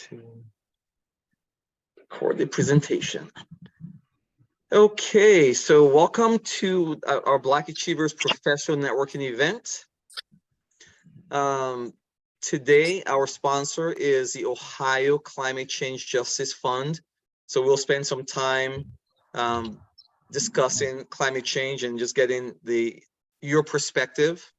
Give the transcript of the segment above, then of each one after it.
to record the presentation. Okay, so welcome to our Black Achievers Professional Networking event. Today, our sponsor is the Ohio Climate Change Justice Fund. So we'll spend some time discussing climate change and just getting your perspective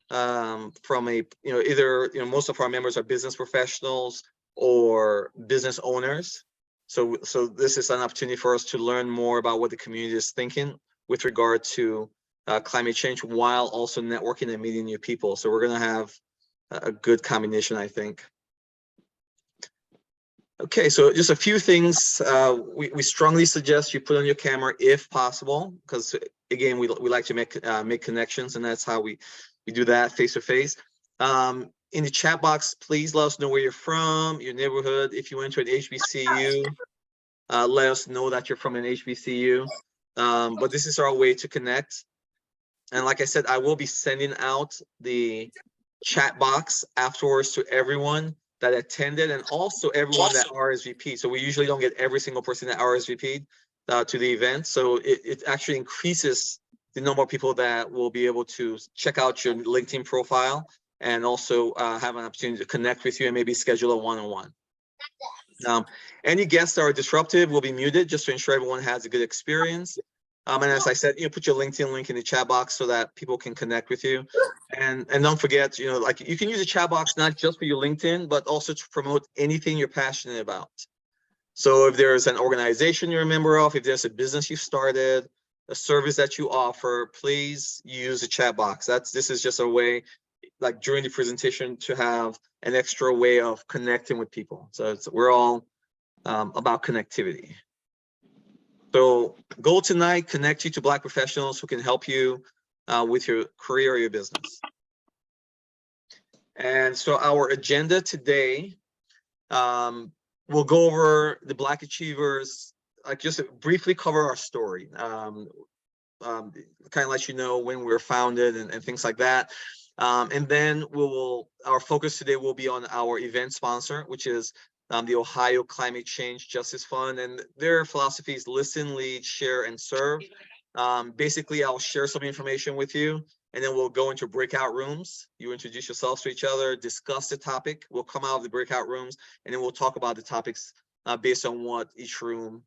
from either most of our members are business professionals or business owners. So this is an opportunity for us to learn more about what the community is thinking with regard to climate change, while also networking and meeting new people. So we're going to have a good combination, I think. Okay, so just a few things. We strongly suggest you put on your camera if possible, because again, we like to make connections, and that's how we do that face to face. In the chat box, please let us know where you're from, your neighborhood. If you went to an HBCU, let us know that you're from an HBCU. But this is our way to connect. And like I said, I will be sending out the chat box afterwards to everyone that attended, and also everyone that RSVP'd. So we usually don't get every single person that RSVP'd to the event. So it actually increases the number of people that will be able to check out your LinkedIn profile and also have an opportunity to connect with you and maybe schedule a one-on-one. Any guests that are disruptive will be muted, just to ensure everyone has a good experience. And as I said, put your LinkedIn link in the chat box so that people can connect with you. And don't forget, like, you can use the chat box not just for your LinkedIn, but also to promote anything you're passionate about. So if there's an organization you're a member of, if there's a business you started, a service that you offer, please use the chat box. This is just a way, like during the presentation, to have an extra way of connecting with people. So we're all about connectivity. So goal tonight, connect you to Black professionals who can help you with your career or your business. And so our agenda today, we'll go over the Black Achievers, like just briefly cover our story, kind of let you know when we were founded and things like that. And then our focus today will be on our event sponsor, which is the Ohio Climate Change Justice Fund, and their philosophy is listen, lead, share, and serve. Basically, I'll share some information with you, and then we'll go into breakout rooms. You introduce yourselves to each other, discuss the topic. We'll come out of the breakout rooms, and then we'll talk about the topics based on what each room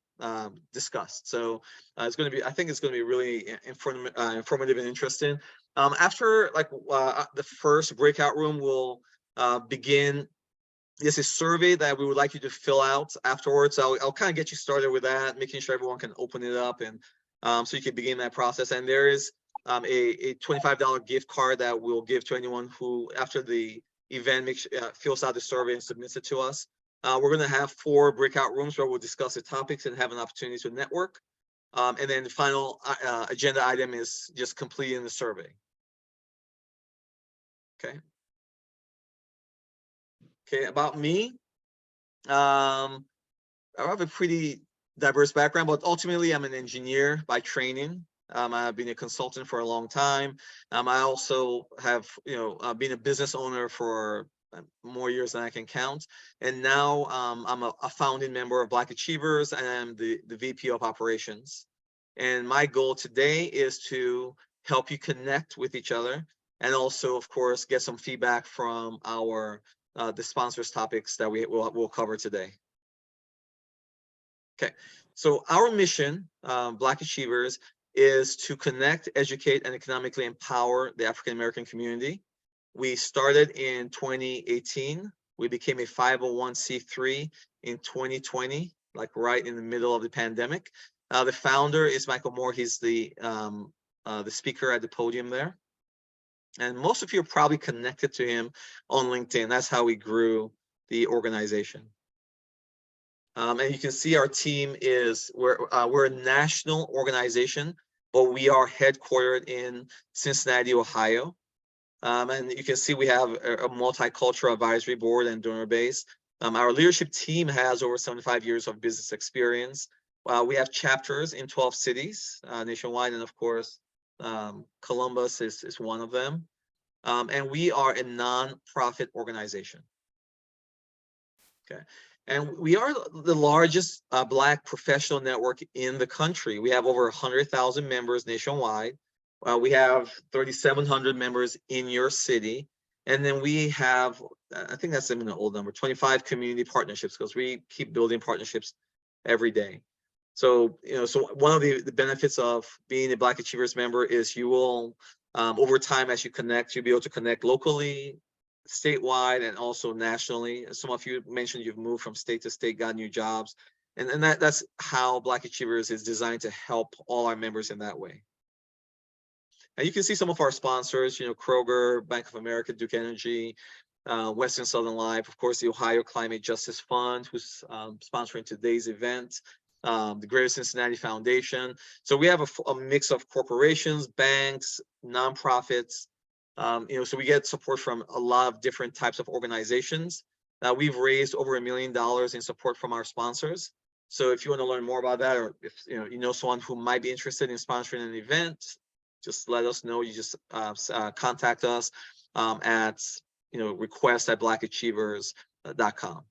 discussed. So I think it's going to be really informative and interesting. After the first breakout room, we'll begin. There's a survey that we would like you to fill out afterwards. I'll kind of get you started with that, making sure everyone can open it up, and so you can begin that process. And there is a $25 gift card that we'll give to anyone who, after the event, fills out the survey and submits it to us. We're going to have 4 breakout rooms where we'll discuss the topics and have an opportunity to network. And then the final agenda item is just completing the survey. Okay, about me. I have a pretty diverse background, but ultimately I'm an engineer by training. I've been a consultant for a long time. I also have, been a business owner for more years than I can count. And now I'm a founding member of Black Achievers, and I'm the VP of operations. And my goal today is to help you connect with each other, and also, of course, get some feedback from the sponsors topics that we'll cover today. Okay, so our mission, Black Achievers, is to connect, educate, and economically empower the African American community. We started in 2018. We became a 501c3 in 2020, like right in the middle of the pandemic. The founder is Michael Moore. He's the speaker at the podium there. And most of you are probably connected to him on LinkedIn. That's how we grew the organization. And you can see our team we're a national organization, but we are headquartered in Cincinnati, Ohio. And you can see we have a multicultural advisory board and donor base. Our leadership team has over 75 years of business experience. We have chapters in 12 cities nationwide, and of course, Columbus is one of them. And we are a non-profit organization. Okay. And we are the largest Black professional network in the country. We have over 100,000 members nationwide. We have 3,700 members in your city. And then we have, I think that's an old number, 25 community partnerships, because we keep building partnerships every day. So, so one of the benefits of being a Black Achievers member is you will, over time, as you connect, you'll be able to connect locally, statewide, and also nationally. Some of you mentioned you've moved from state to state, got new jobs. And that's how Black Achievers is designed to help all our members in that way. And you can see some of our sponsors, Kroger, Bank of America, Duke Energy, Western Southern Life, of course, the Ohio Climate Justice Fund, who's sponsoring today's event, the Greater Cincinnati Foundation. So we have a mix of corporations, banks, nonprofits. So we get support from a lot of different types of organizations. We've raised over $1 million in support from our sponsors. So if you want to learn more about that, or if you know someone who might be interested in sponsoring an event, just let us know. You just contact us at request@blackachievers.com.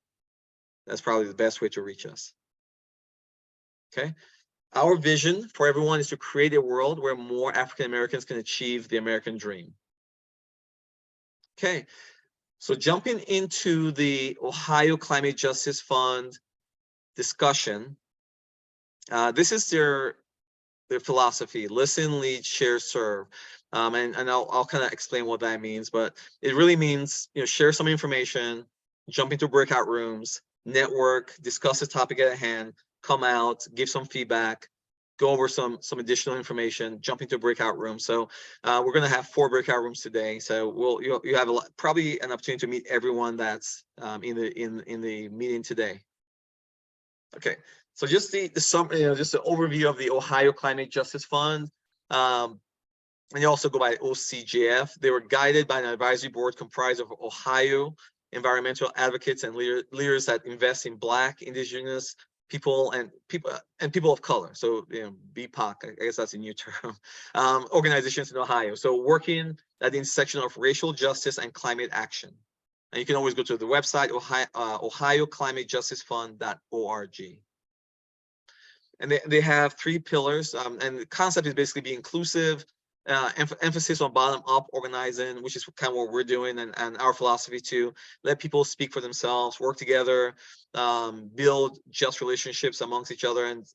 That's probably the best way to reach us. Okay. Our vision for everyone is to create a world where more African Americans can achieve the American dream. Okay, so jumping into the Ohio Climate Justice Fund discussion, this is their philosophy: listen, lead, share, serve. And I'll kind of explain what that means, but it really means, share some information, jump into breakout rooms, network, discuss the topic at hand, come out, give some feedback, go over some additional information, jump into a breakout room. So we're going to have 4 breakout rooms today. So you have probably an opportunity to meet everyone that's in the meeting today. Okay, so just the summary, just the overview of the Ohio Climate Justice Fund. And you also go by OCJF. They were guided by an advisory board comprised of Ohio environmental advocates and leaders that invest in Black, Indigenous people and people of color. So BPOC, I guess that's a new term. Organizations in Ohio. So working at the intersection of racial justice and climate action. And you can always go to the website, ohioclimatejusticefund.org. And they have 3 pillars. And the concept is basically be inclusive, emphasis on bottom-up organizing, which is kind of what we're doing, and our philosophy to let people speak for themselves, work together, build just relationships amongst each other, and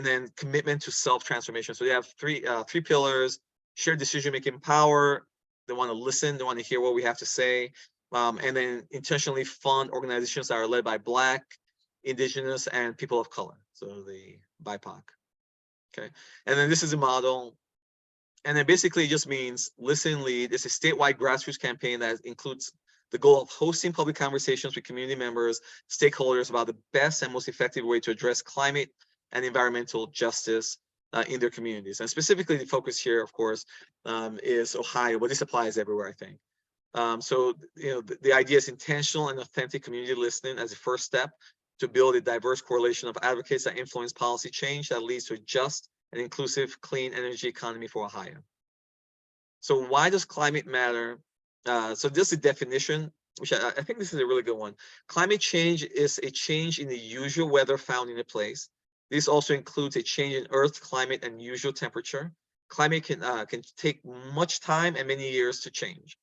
then commitment to self-transformation. So they have 3 pillars: shared decision-making power. They want to listen. They want to hear what we have to say. And then intentionally fund organizations that are led by Black, Indigenous, and people of color. So the BIPOC. Okay. And then this is a model. And then basically it just means listen, lead. It's a statewide grassroots campaign that includes the goal of hosting public conversations with community members, stakeholders about the best and most effective way to address climate and environmental justice in their communities. And specifically the focus here, of course, is Ohio, but this applies everywhere, I think. So, the idea is intentional and authentic community listening as a first step to build a diverse coalition of advocates that influence policy change that leads to a just and inclusive clean energy economy for Ohio. So why does climate matter? So this is a definition, which I think this is a really good one. Climate change is a change in the usual weather found in a place. This also includes a change in Earth's climate and usual temperature. Climate can take much time and many years to change.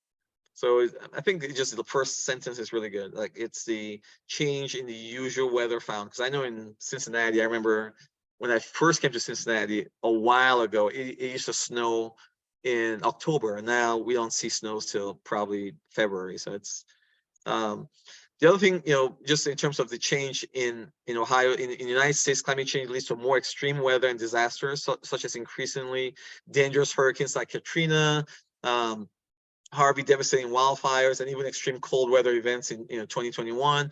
So I think just the first sentence is really good. Like, it's the change in the usual weather found. Because I know in Cincinnati, I remember when I first came to Cincinnati a while ago, it used to snow in October, and now we don't see snows till probably February. So it's the other thing, just in terms of the change in Ohio, in the United States, climate change leads to more extreme weather and disasters, such as increasingly dangerous hurricanes like Katrina, Harvey, devastating wildfires, and even extreme cold weather events in 2021.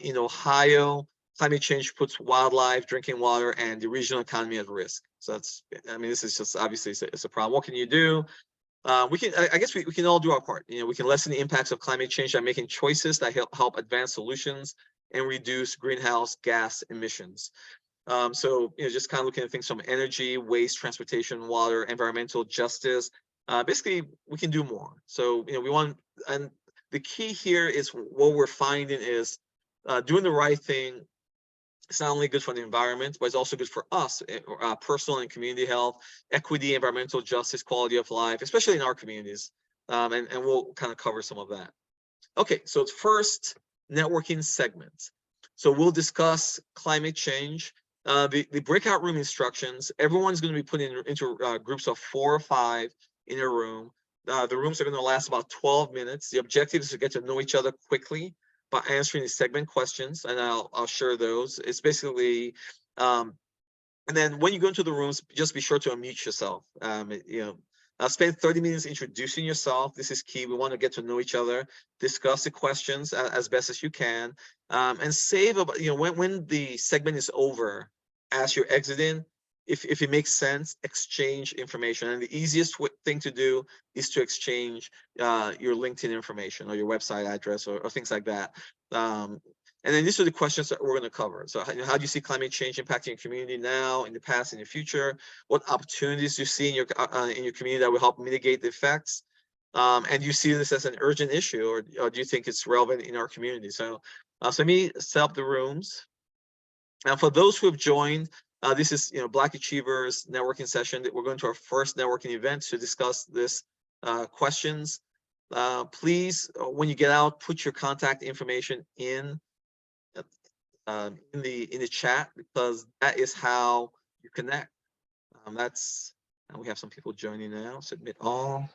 In Ohio, climate change puts wildlife, drinking water, and the regional economy at risk. So this is just obviously it's a problem. What can you do? I guess we can all do our part. We can lessen the impacts of climate change by making choices that help advance solutions and reduce greenhouse gas emissions. So just kind of looking at things from energy, waste, transportation, water, environmental justice. Basically, we can do more. So we want, and the key here is what we're finding is doing the right thing, it's not only good for the environment, but it's also good for us, personal and community health, equity, environmental justice, quality of life, especially in our communities. And we'll kind of cover some of that. Okay, so it's first networking segment. So we'll discuss climate change. The breakout room instructions, everyone's going to be put into groups of 4 or 5 in a room. The rooms are going to last about 12 minutes. The objective is to get to know each other quickly by answering the segment questions, and I'll share those. It's basically, and then when you go into the rooms, just be sure to unmute yourself. Spend 30 minutes introducing yourself. This is key. We want to get to know each other, discuss the questions as best as you can, and save about, when the segment is over, as you're exiting, if it makes sense, exchange information. And the easiest thing to do is to exchange your LinkedIn information or your website address or things like that. And then these are the questions that we're going to cover. So how do you see climate change impacting your community now, in the past, in the future? What opportunities do you see in your community that will help mitigate the effects? And do you see this as an urgent issue, or do you think it's relevant in our community? So let me set up the rooms. Now, for those who have joined, this is Black Achievers networking session. We're going to our first networking event to discuss this questions. Please, when you get out, put your contact information in the chat, because that is how you connect. And we have some people joining now. Submit all.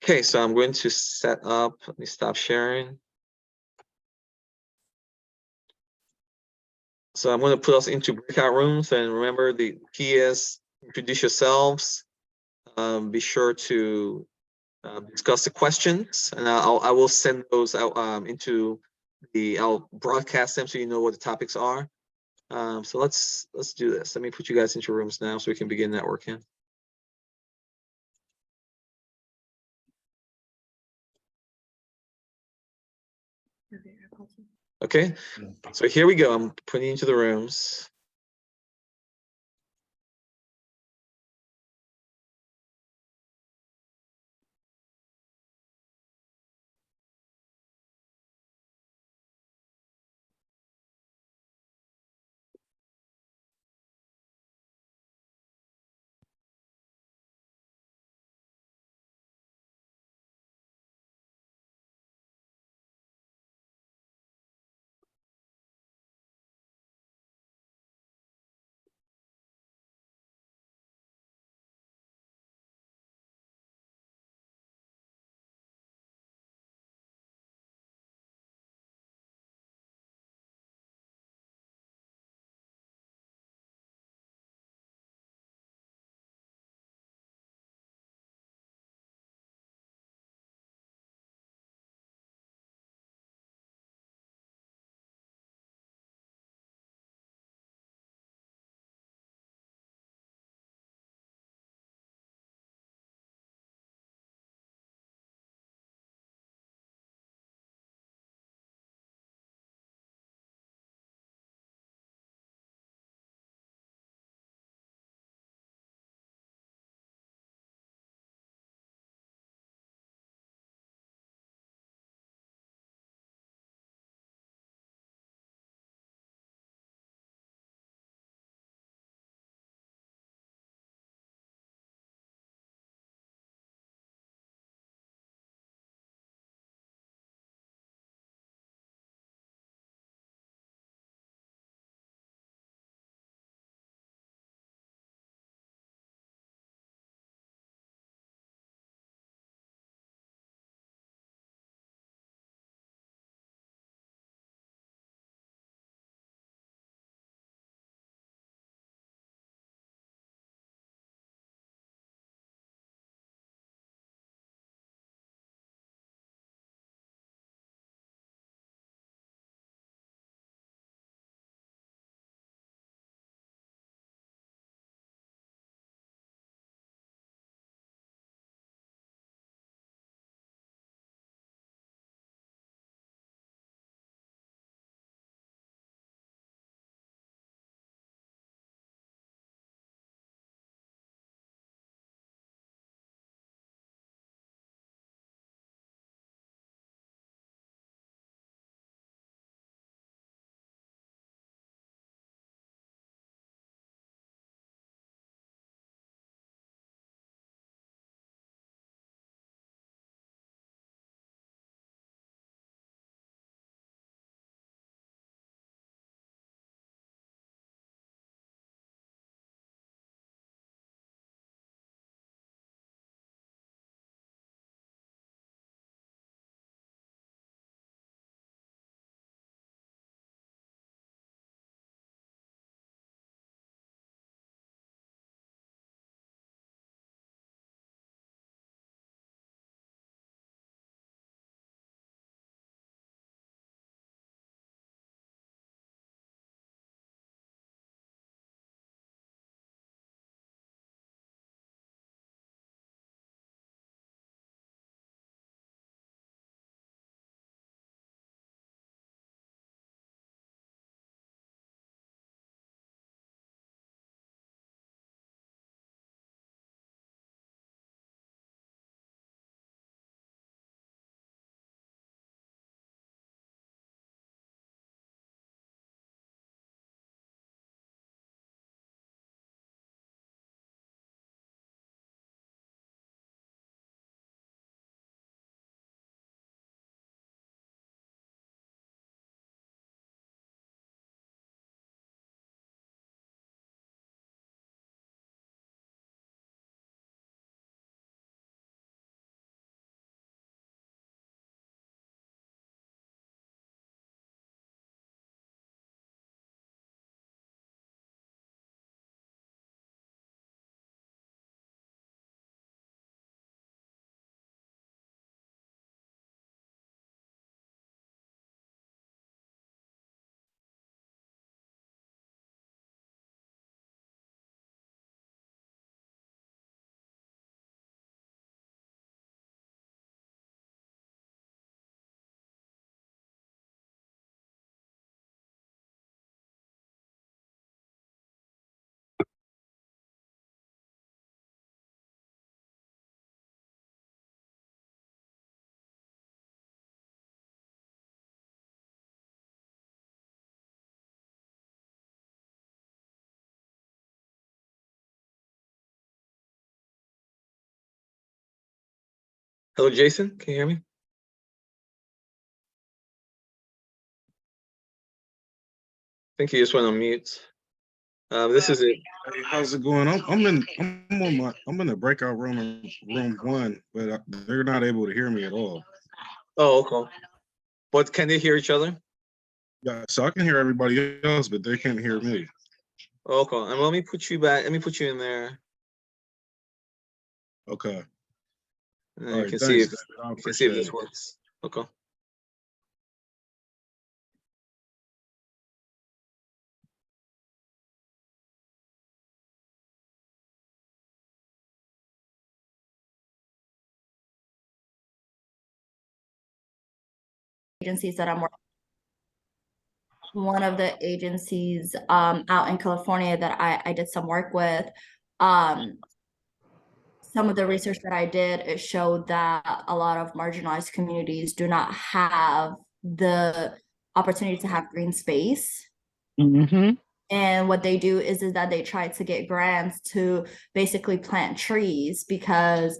Okay, so I'm going to set up. Let me stop sharing. So I'm going to put us into breakout rooms, and remember the key is introduce yourselves. Be sure to discuss the questions, and I will send those out I'll broadcast them so you know what the topics are. So let's do this. Let me put you guys into rooms now so we can begin networking. Okay, so here we go. I'm putting you into the rooms. Hello, Jason. Can you hear me? I think you just went on mute. This is it. Hey, how's it going? I'm in the breakout room in room 1, but they're not able to hear me at all. Oh, okay. But can they hear each other? Yeah, so I can hear everybody else, but they can't hear me. Okay. And let me put you back. Let me put you in there. Okay. And All you right, can see thanks, if David. I you can see if appreciate this it. works. Okay. Agencies that I'm working. One of the agencies out in California that I did some work with, some of the research that I did, it showed that a lot of marginalized communities do not have the opportunity to have green space. Mm-hmm. And what they do is that they try to get grants to basically plant trees, because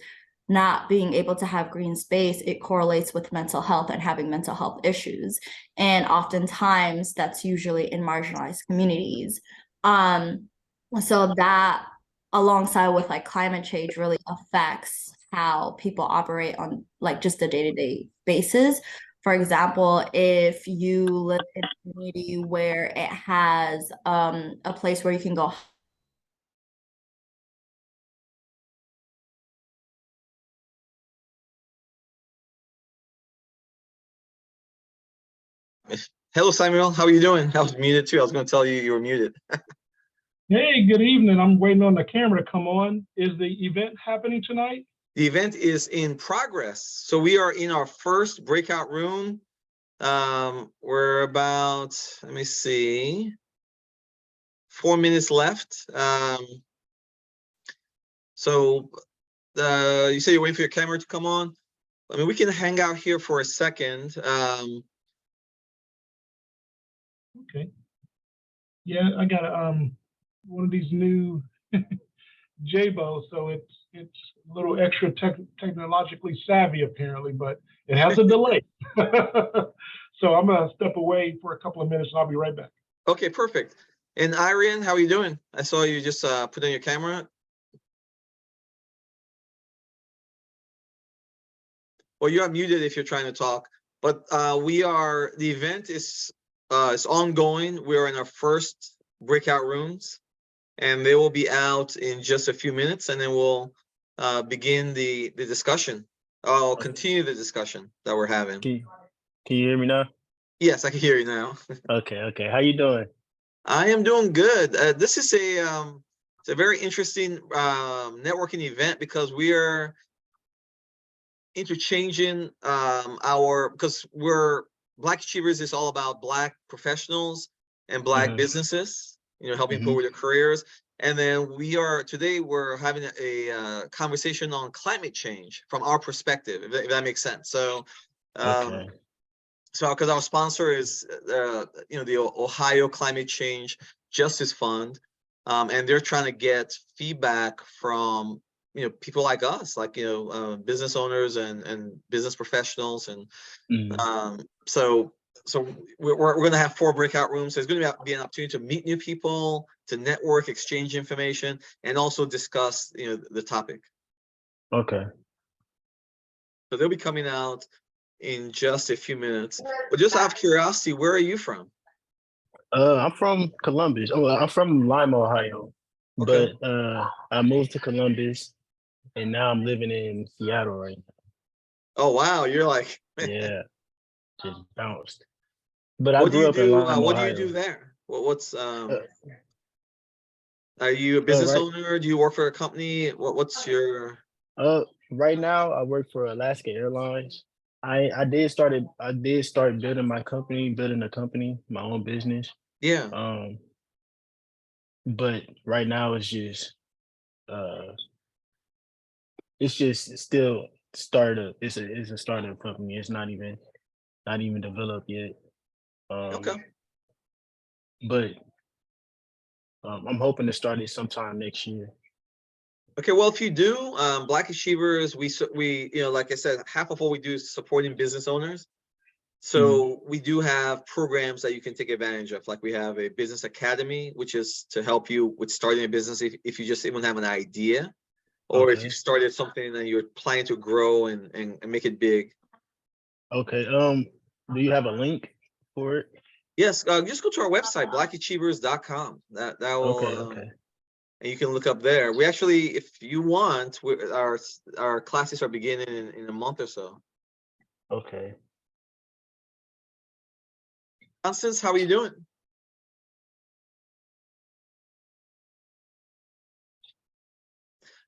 not being able to have green space, it correlates with mental health and having mental health issues. And oftentimes that's usually in marginalized communities. So that, alongside with like climate change, really affects how people operate on like just a day-to-day basis. For example, if you live in a community where it has a place where you can go. Hello, Samuel. How are you doing? I was muted too. I was going to tell you were muted. Hey, good evening. I'm waiting on the camera to come on. Is the event happening tonight? The event is in progress. So we are in our first breakout room. We're about, let me see, 4 minutes left. So you say you're waiting for your camera to come on? I mean, we can hang out here for a second. Okay. Yeah, I got one of these new JBO, so it's a little extra technologically savvy apparently, but it has a delay. So I'm gonna step away for a couple of minutes and I'll be right back. Okay, perfect. And Irene, how are you doing? I saw you just put on your camera. Well, you're muted if you're trying to talk, but the event is ongoing. We're in our first breakout rooms, and they will be out in just a few minutes, and then we'll begin the discussion. I'll continue the discussion that we're having. Can you hear me now? Yes, I can hear you now. Okay. How you doing? I am doing good. This is it's a very interesting networking event because we are interchanging because we're Black Achievers is all about Black professionals and Black businesses, helping people with their careers. And then today we're having a conversation on climate change from our perspective, if that makes sense. So, Okay. so because our sponsor is the Ohio Climate Change Justice Fund, and they're trying to get feedback from people like us, like business owners and business professionals, and so we're going to have 4 breakout rooms. So there's going to be an opportunity to meet new people, to network, exchange information, and also discuss the topic. Okay. So they'll be coming out in just a few minutes. But just out of curiosity, where are you from? I'm from Columbus. Oh, I'm from Lima, Ohio. Okay. But I moved to Columbus and now I'm living in Seattle right now. Oh wow, you're like Yeah, just bounced. But I what do grew you up in do? Lima, What do you Ohio. do there? What's are you a business Right. owner? Do you work for a company? What's your Right now I work for Alaska Airlines. I did start building a company, my own business. yeah. But right now it's just still startup. It's a startup company. It's not even developed yet. Okay. But I'm hoping to start it sometime next year. Okay, well, if you do, Black Achievers, we, you know, like I said, half of what we do is supporting business owners. So we do have programs that you can take advantage of. Like we have a business academy, which is to help you with starting a business if you just even have an idea, or if Okay. you started something and you're planning to grow and make it big. Okay. Do you have a link for it? Yes, just go to our website, blackachievers.com. That will, Okay. Okay. and you can look up there. We actually, if you want, our classes are beginning in a month or so. Okay. Constance, how are you doing?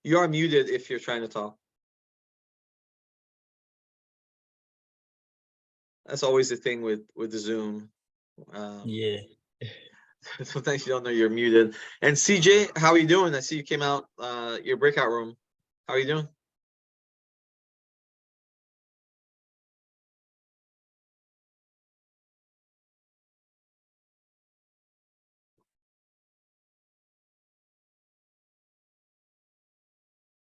You are muted if you're trying to talk. That's always the thing with the Zoom. Yeah. Sometimes you don't know you're muted. And CJ, how are you doing? I see you came out your breakout room. How are you doing?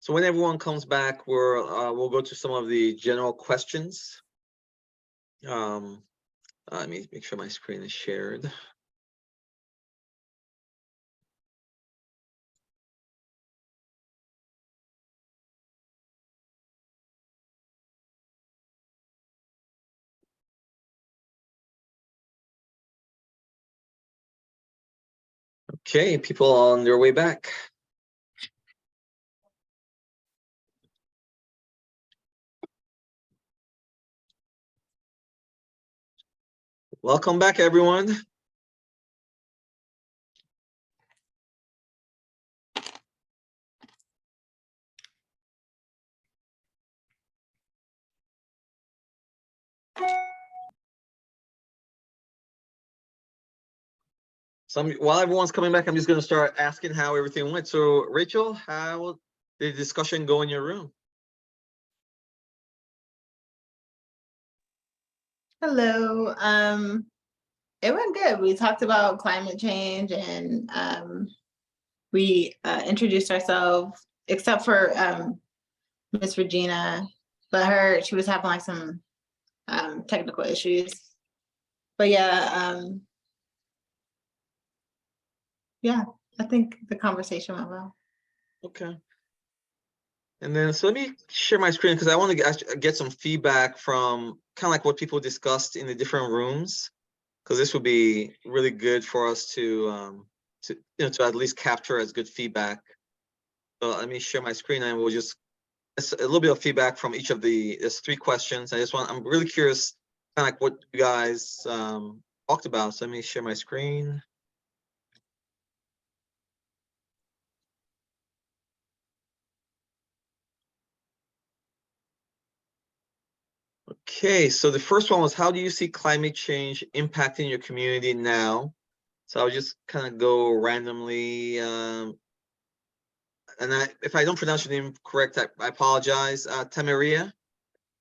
So when everyone comes back, we'll go to some of the general questions. Let me make sure my screen is shared. Okay, people on their way back. Welcome back, everyone. While everyone's coming back, I'm just going to start asking how everything went. So, Rachel, how did the discussion go in your room? Hello. It went good. We talked about climate change and we introduced ourselves, except for Miss Regina, but she was having like some technical issues. But yeah, I think the conversation went well. Okay. And then, so let me share my screen because I want to get some feedback from kind of like what people discussed in the different rooms, because this would be really good for us to to at least capture as good feedback. So let me share my screen and we'll just a little bit of feedback from each of there's 3 questions. I'm really curious kind of like what you guys talked about. So let me share my screen. Okay, so the first one was, how do you see climate change impacting your community now? So I'll just kind of go randomly. And if I don't pronounce your name correct, I apologize. Tamaria,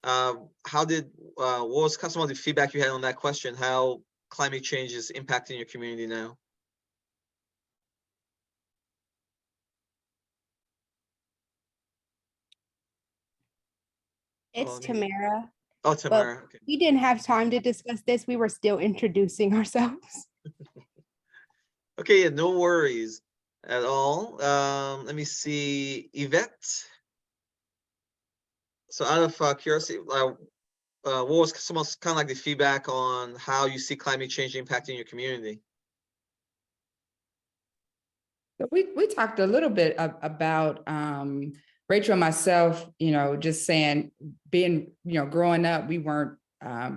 what was some of the feedback you had on that question? How climate change is impacting your community now? It's Oh, Tamara. Oh, Tamara. Okay. We didn't have time to discuss this. We were still introducing ourselves. Okay, yeah, no worries at all. Let me see, Yvette. So out of curiosity, what was some of kind of like the feedback on how you see climate change impacting your community? So we talked a little bit about Rachel and myself, just saying being, growing up, we weren't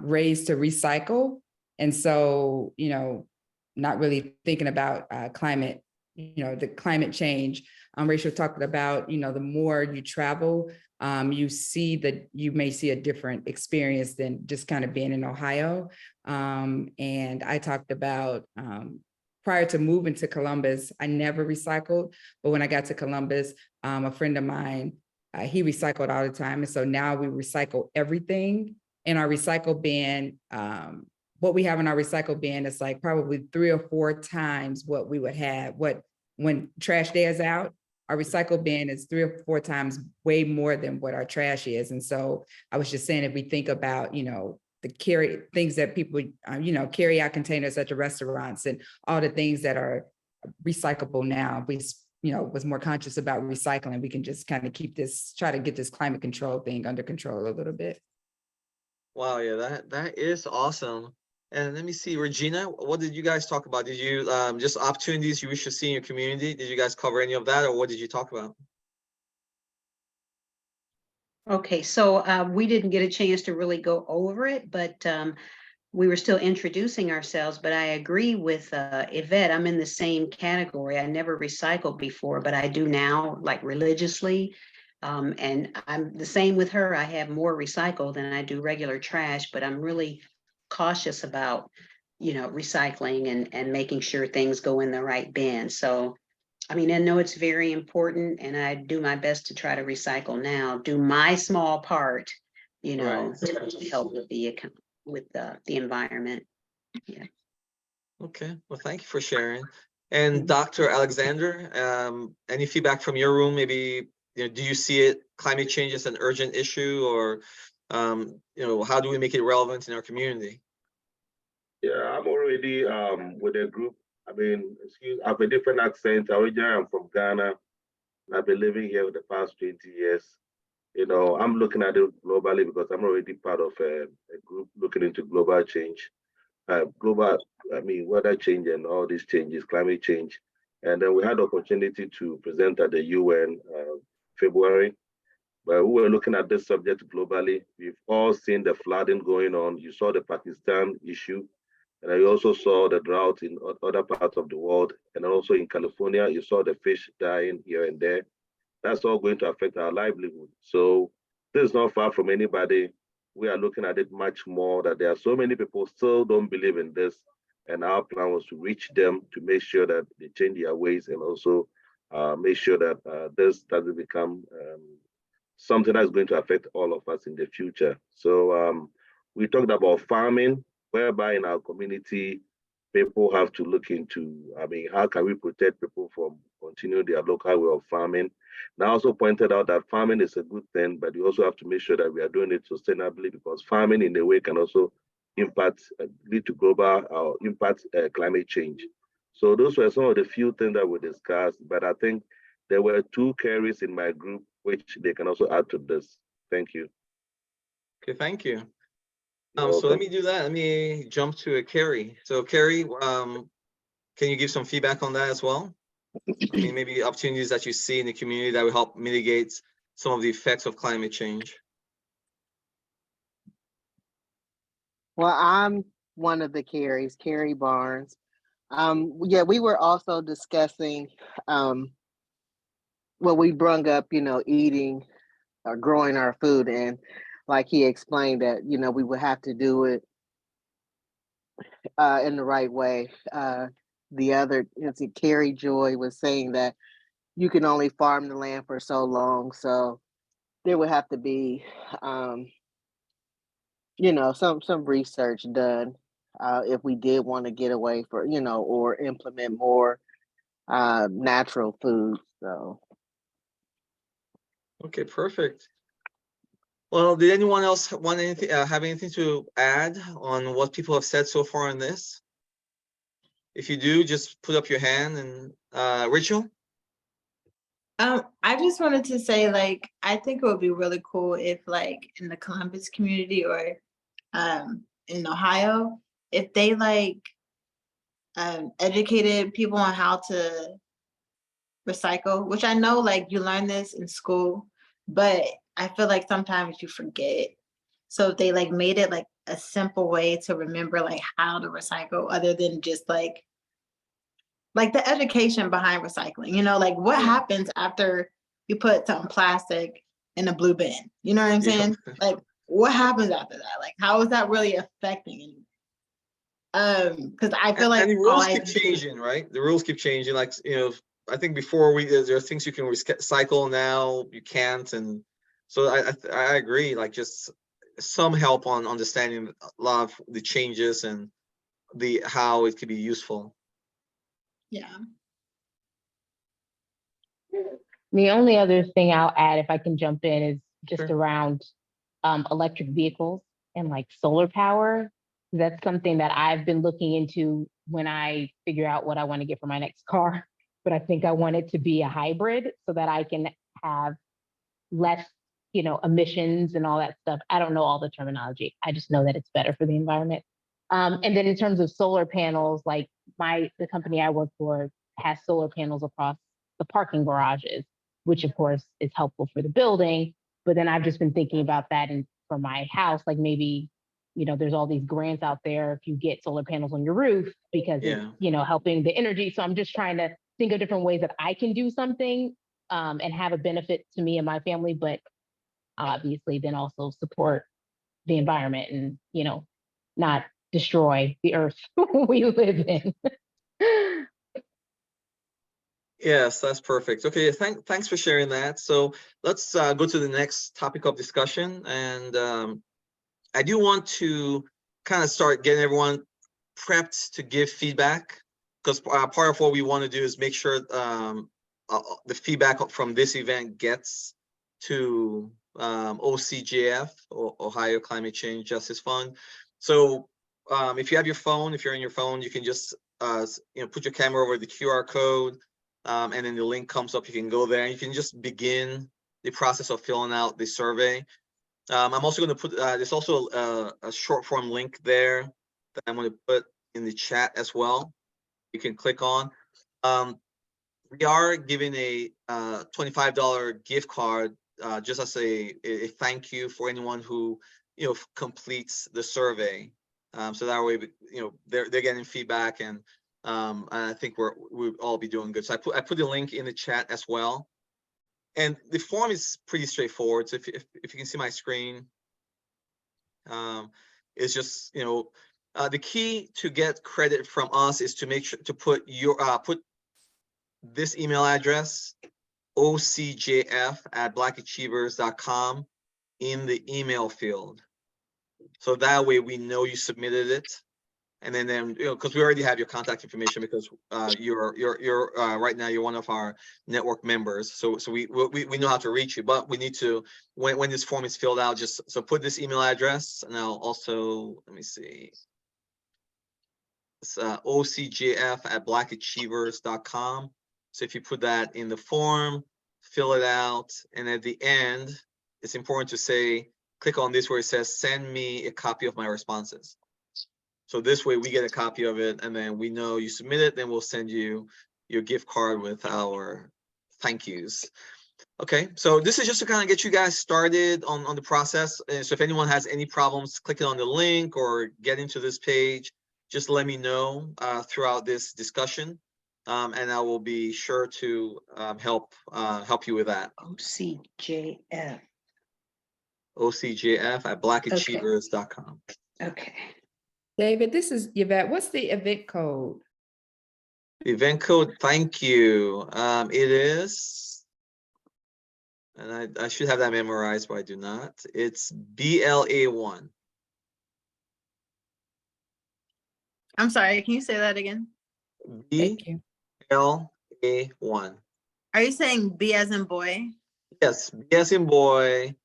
raised to recycle. And so, not really thinking about climate, the climate change. Rachel talked about, the more you travel, you may see a different experience than just kind of being in Ohio. And I talked about prior to moving to Columbus, I never recycled. But when I got to Columbus, a friend of mine, he recycled all the time. And so now we recycle everything in our recycle bin. What we have in our recycle bin is like probably 3 or 4 times what we would have when trash day is out. our recycle bin is 3 or 4 times way more than what our trash is. And so I was just saying, if we think about, the things that people, carry out containers at the restaurants and all the things that are recyclable now, we, was more conscious about recycling, we can just kind of try to get this climate control thing under control a little bit. Wow, yeah, that is awesome. And let me see, Regina, what did you guys talk about? Did you just opportunities you wish to see in your community? Did you guys cover any of that, or what did you talk about? Okay, so we didn't get a chance to really go over it, but we were still introducing ourselves. But I agree with Yvette. I'm in the same category. I never recycled before, but I do now, like religiously. And I'm the same with her. I have more recycle than I do regular trash, but I'm really cautious about, recycling and making sure things go in the right bin. So, I mean, I know it's very important, and I do my best to try to recycle now, do my small part, Right. to help with the environment. Yeah. Okay, well, thank you for sharing. And Mhm. Dr. Alexander, any feedback from your room? Maybe, do you see it, climate change as an urgent issue, or, how do we make it relevant in our community? Yeah, I'm already with a group. I mean, I have a different accent. Originally, I'm from Ghana. And I've been living here for the past 20 years. I'm looking at it globally because I'm already part of a group looking into global change, weather change and all these changes, climate change. And then we had the opportunity to present at the UN February, but we were looking at this subject globally. We've all seen the flooding going on. You saw the Pakistan issue. And I also saw the drought in other parts of the world. And also in California, you saw the fish dying here and there. That's all going to affect our livelihood. So this is not far from anybody. We are looking at it much more, that there are so many people still don't believe in this. And our plan was to reach them to make sure that they change their ways, and also make sure that this doesn't become something that's going to affect all of us in the future. So we talked about farming, whereby in our community, people have to look into, how can we protect people from continuing their local way of farming? And I also pointed out that farming is a good thing, but you also have to make sure that we are doing it sustainably, because farming in a way can also lead to global or impact climate change. So those were some of the few things that we discussed, but I think there were 2 carries in my group, which they can also add to this. Thank you. Okay, thank you. You're So let welcome. me do that. Let me jump to Carrie. So Carrie, can you give some feedback on that as well? I mean, maybe opportunities that you see in the community that will help mitigate some of the effects of climate change. Well, I'm one of the Carries, Carrie Barnes. Yeah, we were also discussing, we brung up, eating or growing our food, and like he explained that, we would have to do it in the right way. The other, Carrie Joy was saying that you can only farm the land for so long, so there would have to be, some research done if we did want to get away or implement more natural foods. So. Okay, perfect. Well, did anyone else want anything, have anything to add on what people have said so far on this? If you do, just put up your hand. And Rachel? I just wanted to say, like, I think it would be really cool if, like, in the Columbus community or in Ohio, if they educated people on how to recycle, which I know like you learn this in school, but I feel like sometimes you forget. So if they like made it like a simple way to remember like how to recycle, other than just like the education behind recycling, like what happens after you put something plastic in a blue bin? You know what I'm saying? Like what happens after that? Like how is that really affecting anything? Because I feel like and the rules keep changing, right? The rules keep changing. Like, I think before there are things you can recycle, now you can't. And so I agree, like just some help on understanding a lot of the changes and how it could be useful. Yeah. The only other thing I'll add, if I can jump in, is just Sure. around electric vehicles and like solar power. That's something that I've been looking into when I figure out what I want to get for my next car. But I think I want it to be a hybrid so that I can have less, emissions and all that stuff. I don't know all the terminology. I just know that it's better for the environment. And then in terms of solar panels, like the company I work for has solar panels across the parking garages, which of course is helpful for the building. But then I've just been thinking about that for my house, like maybe, there's all these grants out there if you get solar panels on your roof because Yeah. it's, helping the energy. So I'm just trying to think of different ways that I can do something and have a benefit to me and my family, but obviously then also support the environment and, not destroy the earth we live in. Yes, that's perfect. Okay, thanks for sharing that. So let's go to the next topic of discussion. And I do want to kind of start getting everyone prepped to give feedback, because part of what we want to do is make sure the feedback from this event gets to OCJF, or Ohio Climate Change Justice Fund. So if you have your phone, if you're on your phone, you can just put your camera over the QR code, and then the link comes up. You can go there and you can just begin the process of filling out the survey. I'm also going to put there's also a short form link there that I'm going to put in the chat as well. You can click on. We are giving a $25 gift card just as a thank you for anyone who completes the survey. So that way, they're getting feedback, and I think we'll all be doing good. So I put the link in the chat as well. And the form is pretty straightforward. So if you can see my screen, it's just the key to get credit from us is to make sure to put this email address, OCJF@blackachievers.com, in the email field. So that way we know you submitted it. And then because we already have your contact information, because you're right now you're one of our network members, so we know how to reach you. But we need to, when this form is filled out, just put this email address, and I'll also, let me see, it's OCJF@blackachievers.com. So if you put that in the form, fill it out, and at the end, it's important to say, click on this where it says send me a copy of my responses. So this way we get a copy of it, and then we know you submit it, then we'll send you your gift card with our thank yous. Okay, so this is just to kind of get you guys started on the process. And so if anyone has any problems clicking on the link or getting to this page, just let me know throughout this discussion, and I will be sure to help you with that. OCJF. OCJF@blackachievers.com. Okay. David, this is Yvette. What's the event code? The event code, thank you. It is, and I should have that memorized, but I do not. It's BLA1. I'm sorry, can you say that again? Thank you. BLA1. Are you saying B as in boy? Yes, B as in boy,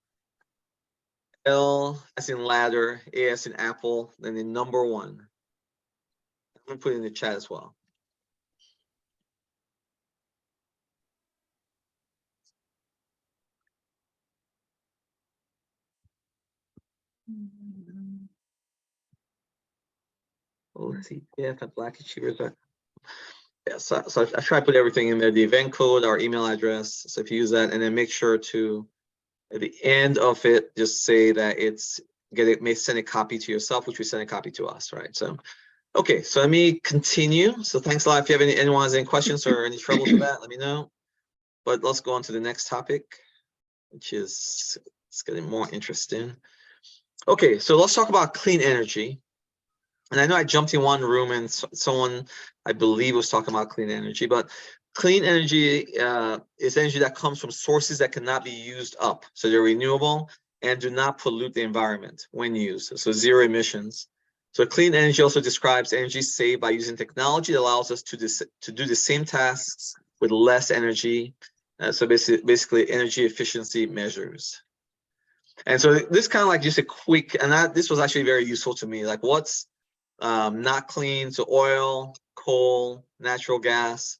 L as in ladder, A as in apple, then the number 1. I'm gonna put it in the chat as well. OCJF@blackachievers.com. Yeah, so I try to put everything in there, the event code, our email address. So if you use that, and then make sure to, at the end of it, just say that may send a copy to yourself, which we send a copy to us, right? So, okay, so let me continue. So thanks a lot. If you have anyone has any questions or any troubles with that, let me know. But let's go on to the next topic, which is, it's getting more interesting. Okay, so let's talk about clean energy. And I know I jumped in one room and someone, I believe, was talking about clean energy, but clean energy is energy that comes from sources that cannot be used up. So they're renewable and do not pollute the environment when used. So zero emissions. So clean energy also describes energy saved by using technology that allows us to do the same tasks with less energy So basically energy efficiency measures. And so this kind of like just a quick, and this was actually very useful to me, like what's not clean, so oil, coal, natural gas,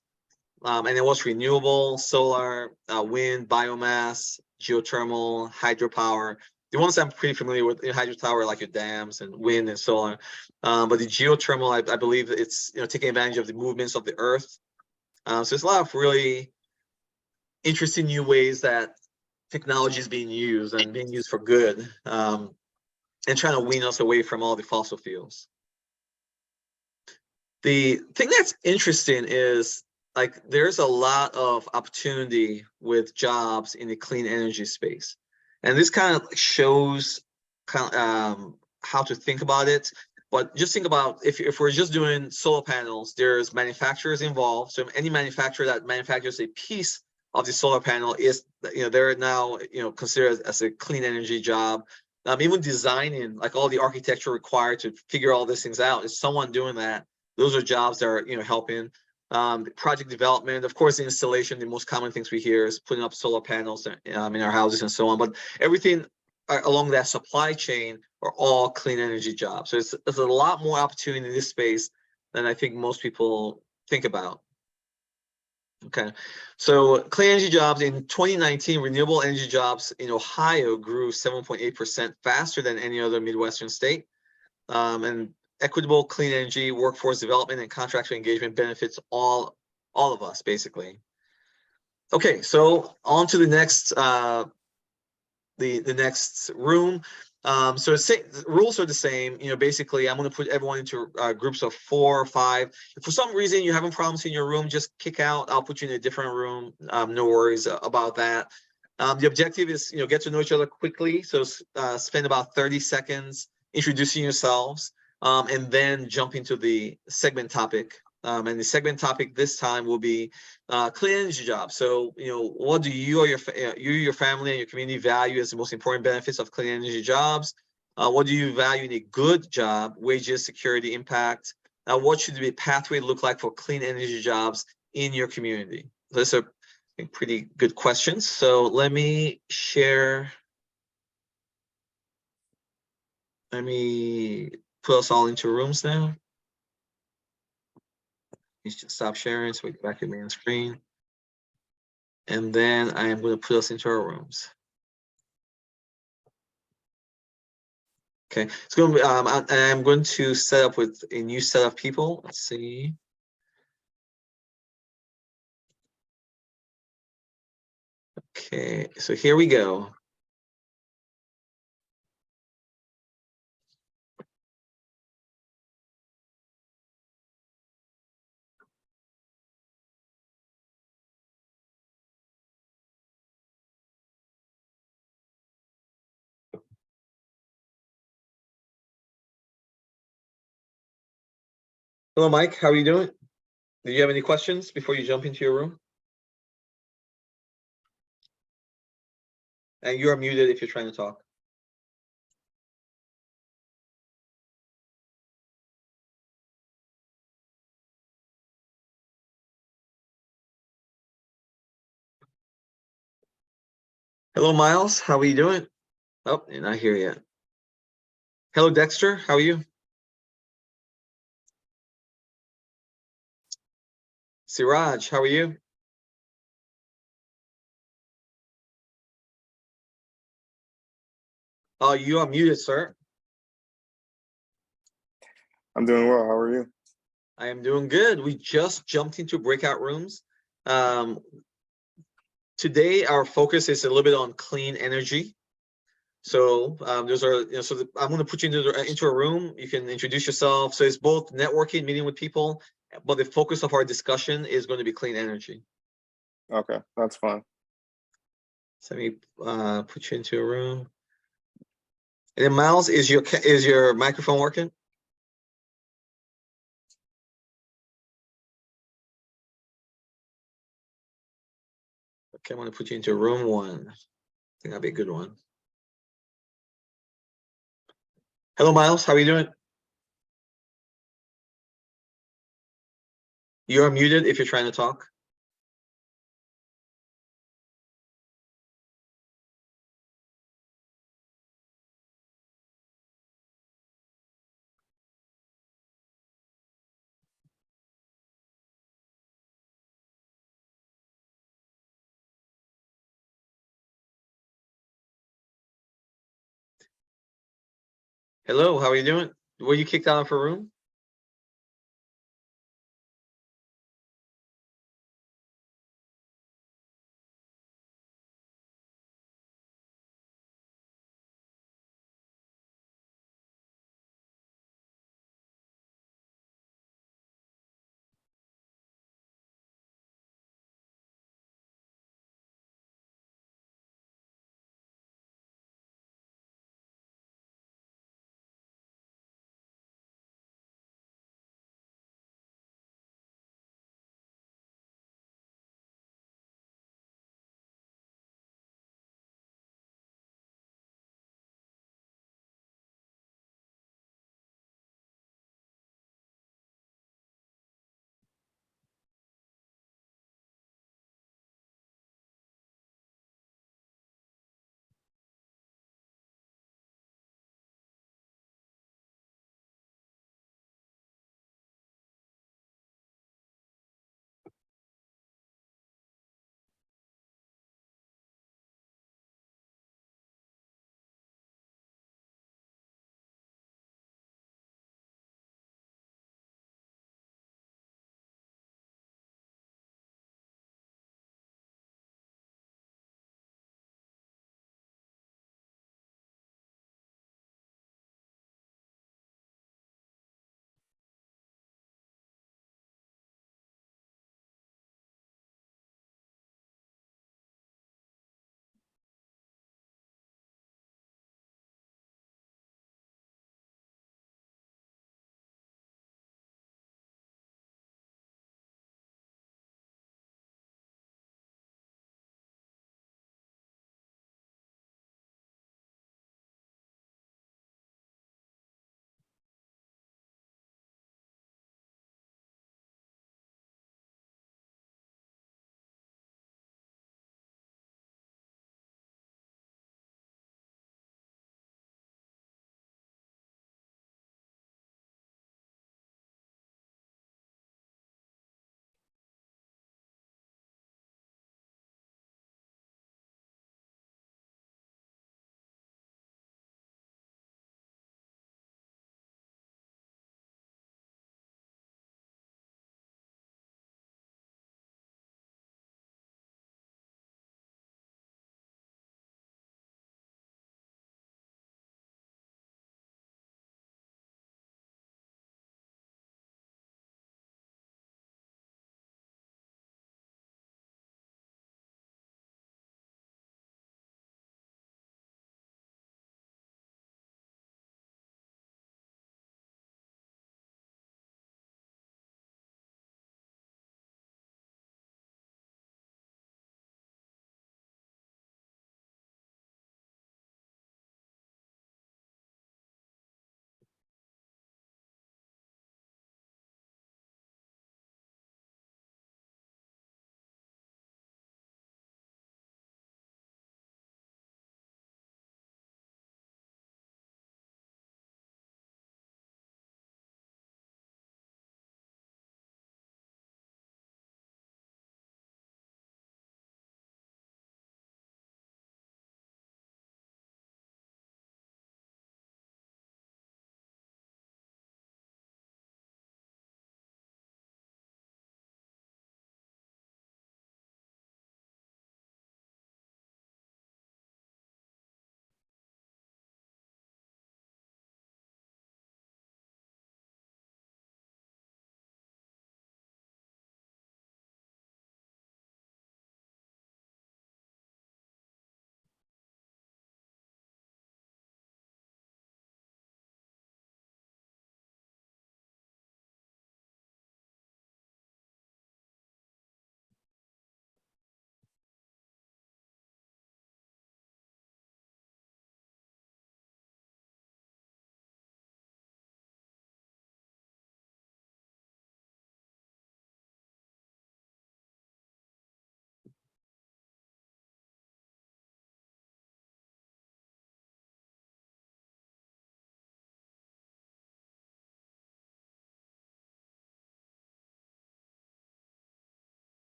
and then what's renewable, solar, wind, biomass, geothermal, hydropower. The ones I'm pretty familiar with, hydropower, like your dams and wind and solar. But the geothermal, I believe it's taking advantage of the movements of the earth. So there's a lot of really interesting new ways that technology is being used and being used for good, and trying to wean us away from all the fossil fuels. The thing that's interesting is like there's a lot of opportunity with jobs in the clean energy space, and this kind of shows how to think about it. But just think about if we're just doing solar panels, there's manufacturers involved. So any manufacturer that manufactures a piece of the solar panel is, they're now, considered as a clean energy job. Even designing, like all the architecture required to figure all these things out, is someone doing that. Those are jobs that are, helping. Project development, of course, the installation, the most common things we hear is putting up solar panels in our houses and so on. But everything along that supply chain are all clean energy jobs. So there's a lot more opportunity in this space than I think most people think about. Okay, so clean energy jobs in 2019, renewable energy jobs in Ohio grew 7.8% faster than any other Midwestern state. And equitable clean energy workforce development and contractor engagement benefits all of us, basically. Okay, so on to the next the next room. So the rules are the same. Basically, I'm going to put everyone into groups of 4 or 5. If for some reason you're having problems in your room, just kick out. I'll put you in a different room. No worries about that. The objective is, get to know each other quickly. So spend about 30 seconds introducing yourselves, and then jump into the segment topic. And the segment topic this time will be clean energy jobs. So, what do you or your family and your community value as the most important benefits of clean energy jobs? What do you value in a good job? Wages, security, impact. What should the pathway look like for clean energy jobs in your community? Those are pretty good questions. So let me share. Let me put us all into rooms now. You should stop sharing so we get back to the main screen. And then I am going to put us into our rooms. Okay, it's going to be, I'm going to set up with a new set of people. Let's see. Okay, so here we go. Hello, Mike. How are you doing? Do you have any questions before you jump into your room? And you are muted if you're trying to talk. Hello, Miles. How are you doing? Oh, you're not here yet. Hello, Dexter. How are you? Siraj, how are you? Oh, you are muted, sir. I'm doing well. How are you? I am doing good. We just jumped into breakout rooms. Today, our focus is a little bit on clean energy. So those are, I'm going to put you into a room. You can introduce yourself. So it's both networking, meeting with people, but the focus of our discussion is going to be clean energy. Okay, that's fine. So let me put you into a room. And then Miles, is your microphone working? Okay, I'm going to put you into room 1. I think that'd be a good one. Hello, Miles. How are you doing? You are muted if you're trying to talk. Hello, how are you doing? Were you kicked out of a room?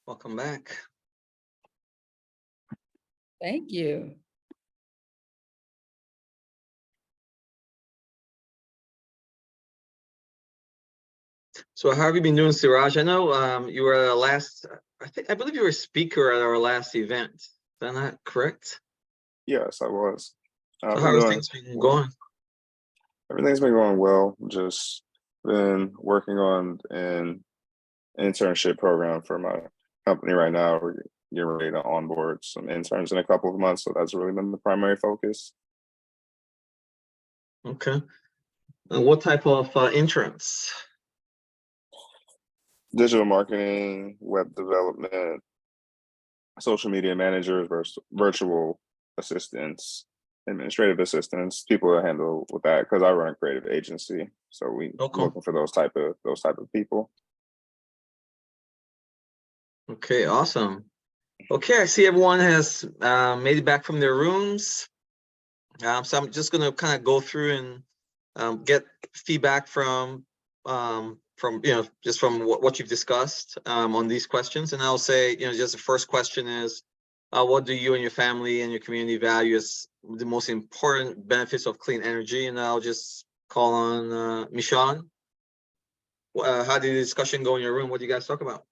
Welcome back. Thank you. So how have you been doing, Siraj? I know you were at our last, I believe you were a speaker at our last event. Is that not correct? Yes, I was. So I've how been are doing things been going? everything's been going well. Just been working on an internship program for my company right now. We're getting ready to onboard some interns in a couple of months, so that's really been the primary focus. Okay. And what type of interns? Digital marketing, web development, social media managers, virtual assistants, administrative assistants, people that handle with that, because I run a creative agency. So we Okay. looking for those type of people. Okay, awesome. Okay, I see everyone has made it back from their rooms. So I'm just gonna kind of go through and get feedback from just from what you've discussed on these questions. And I'll say, just the first question is, what do you and your family and your community value as the most important benefits of clean energy? And I'll just call on Michonne. How did the discussion go in your room? What do you guys talk about?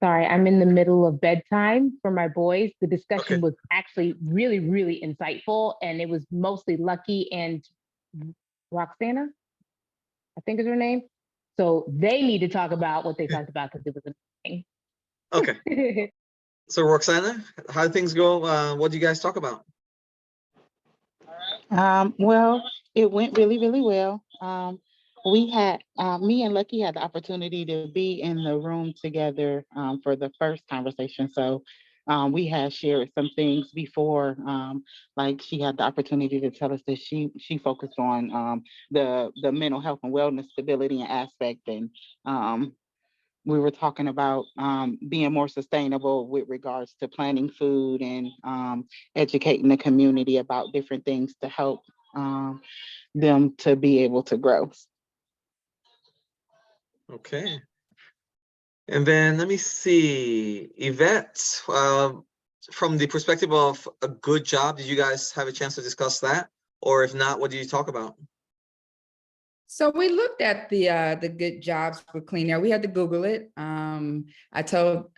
Sorry, I'm in the middle of bedtime for my boys. The discussion was actually really, really insightful, and it was mostly Lucky and Roxana, I think is her name. So they need to talk about what they talked about because it was amazing. Okay. So Roxana, how did things go? What do you guys talk about? Well, it went really, really well. We had, me and Lucky had the opportunity to be in the room together for the first conversation. So we had shared some things before, like she had the opportunity to tell us that she focused on the mental health and wellness stability and aspect. And we were talking about being more sustainable with regards to planning food and educating the community about different things to help them to be able to grow. Okay. And then let me see, Yvette, from the perspective of a good job, did you guys have a chance to discuss that? Or if not, what did you talk about? So we looked at the good jobs for clean air. We had to Google it. I told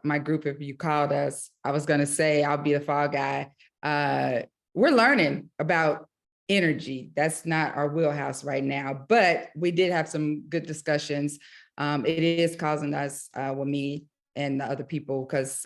my group, if you called us, I was going to say I'll be the fall guy. We're learning about energy. That's not our wheelhouse right now, but we did have some good discussions. It is causing us, with me and the other people, because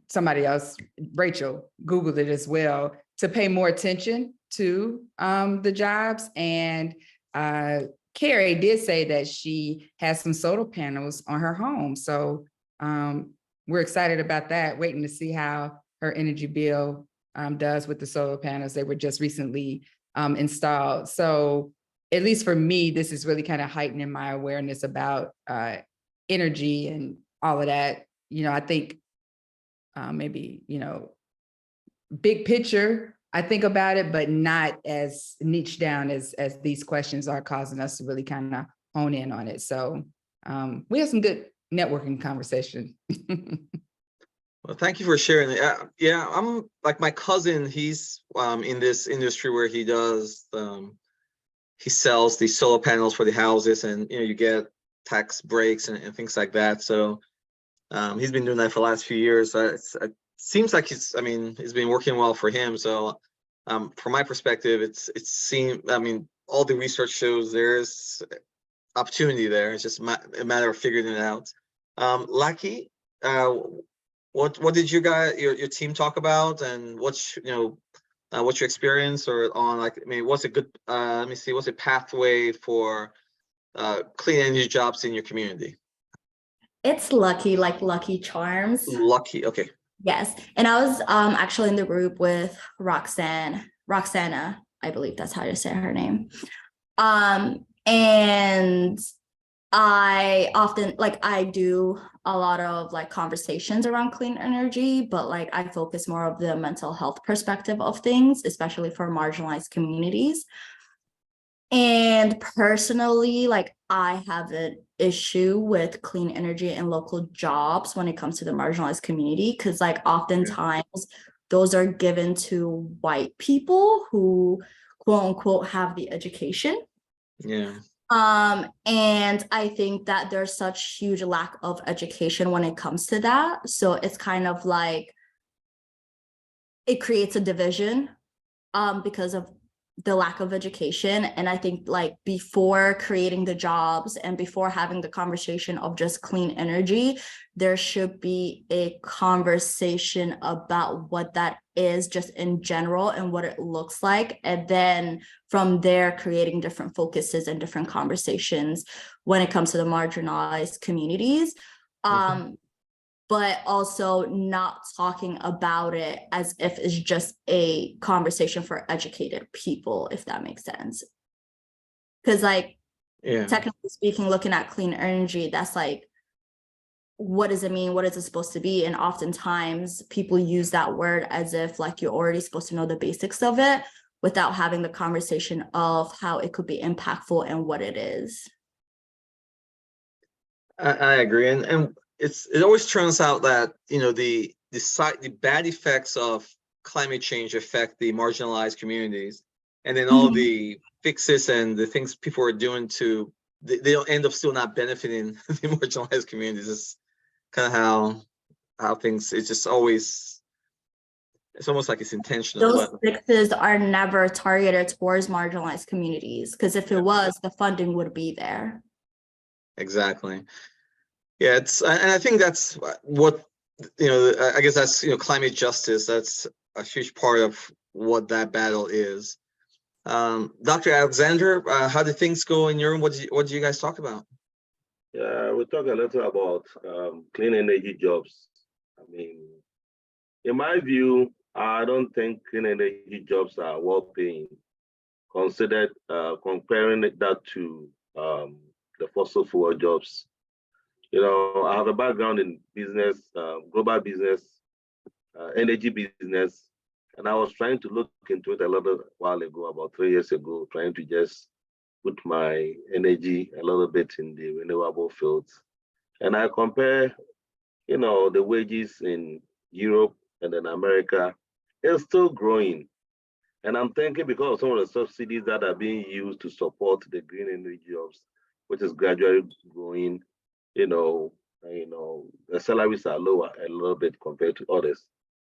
somebody else, Rachel, Googled it as well, to pay more attention to the jobs. And Carrie did say that she has some solar panels on her home. So we're excited about that, waiting to see how her energy bill does with the solar panels. They were just recently installed. So at least for me, this is really kind of heightening my awareness about energy and all of that. I think maybe, big picture, I think about it, but not as niche down as these questions are causing us to really kind of hone in on it. So we had some good networking conversation. Well, thank you for sharing. Yeah, I'm like my cousin, he's in this industry where he does, he sells these solar panels for the houses, and you get tax breaks and things like that. So he's been doing that for the last few years. It seems like it's been working well for him. So from my perspective, all the research shows there's opportunity there. It's just a matter of figuring it out. Lucky, what did your team talk about, and what's your experience or on what's a good what's a pathway for clean energy jobs in your community? It's Lucky, like Lucky Charms. Lucky, okay. Yes, and I was actually in the group with Roxana, I believe that's how you say her name. And I often I do a lot of conversations around clean energy, but I focus more of the mental health perspective of things, especially for marginalized communities. And personally, like I have an issue with clean energy and local jobs when it comes to the marginalized community, because like oftentimes those are given to white people who quote unquote have the education. Yeah. And I think that there's such huge lack of education when it comes to that. So it's kind of like it creates a division because of the lack of education. And I think like before creating the jobs and before having the conversation of just clean energy, there should be a conversation about what that is just in general and what it looks like. And then from there, creating different focuses and different conversations when it comes to the marginalized communities. But also not talking about it as if it's just a conversation for educated people, if that makes sense. Because like, technically speaking, looking at clean energy, that's like, what does it mean? What is it supposed to be? And oftentimes people use that word as if like you're already supposed to know the basics of it without having the conversation of how it could be impactful and what it is. I agree. And it always turns out that, you know, the bad effects of climate change affect the marginalized communities, and then all the fixes and the things people are doing they'll end up still not benefiting the marginalized communities. It's kind of how things, it's almost like it's intentional. Those fixes are never targeted towards marginalized communities, because if it was, the funding would be there. Exactly. Yeah, and I think that's what, you know, I guess that's, you know, climate justice. That's a huge part of what that battle is. Dr. Alexander, how did things go in your room? What did you guys talk about? Yeah, we talk a little about clean energy jobs. I mean, in my view, I don't think clean energy jobs are well paying, considered comparing that to the fossil fuel jobs. You know, I have a background in business, global business, energy business, and I was trying to look into it a little while ago, about 3 years ago, trying to just put my energy a little bit in the renewable fields. And I compare, you know, the wages in Europe and in America, it's still growing. And I'm thinking because of some of the subsidies that are being used to support the green energy jobs, which is gradually growing, you know, the salaries are lower a little bit compared to others.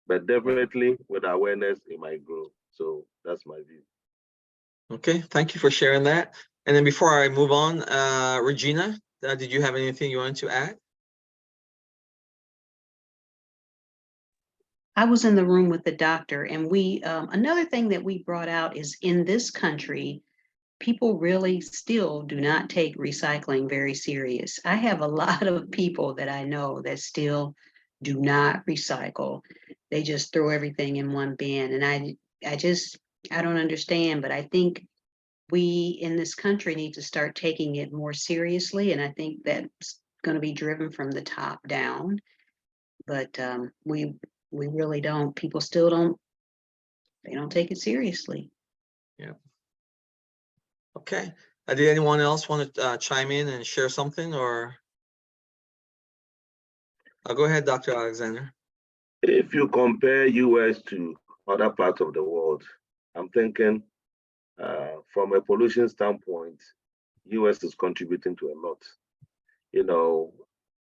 But definitely with awareness, it might grow. So that's my view. Okay, thank you for sharing that. And then before I move on, Regina, did you have anything you wanted to add? I was in the room with the doctor, and we another thing that we brought out is in this country, people really still do not take recycling very serious. I have a lot of people that I know that still do not recycle. They just throw everything in one bin. And I don't understand, but I think we in this country need to start taking it more seriously. And I think that's going to be driven from the top down. But we really don't. People still they don't take it seriously. Yeah. Okay. Did anyone else want to chime in and share something, or? I'll go ahead, Dr. Alexander. If you compare US to other parts of the world, I'm thinking from a pollution standpoint, US is contributing to a lot. You know,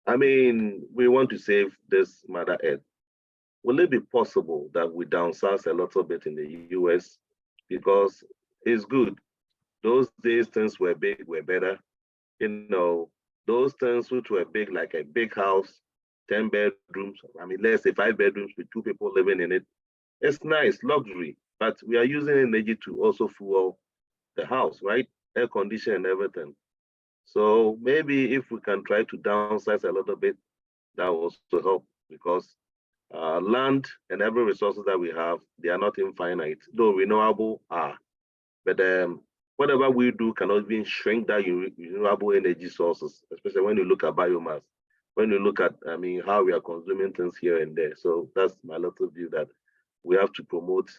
I mean, we want to save this Mother Earth. Will it be possible that we downsize a little bit in the US? Because it's good. Those days things were big, were better. You know, those things which were big, like a big house, 10 bedrooms, I mean, let's say 5 bedrooms with 2 people living in it. It's nice, luxury, but we are using energy to also fuel the house, right? Air condition and everything. So maybe if we can try to downsize a little bit, that will also help, because land and every resources that we have, they are not infinite, though renewable are. But whatever we do cannot even shrink that renewable energy sources, especially when you look at biomass, when you look at, I mean, how we are consuming things here and there. So that's my little view, that we have to promote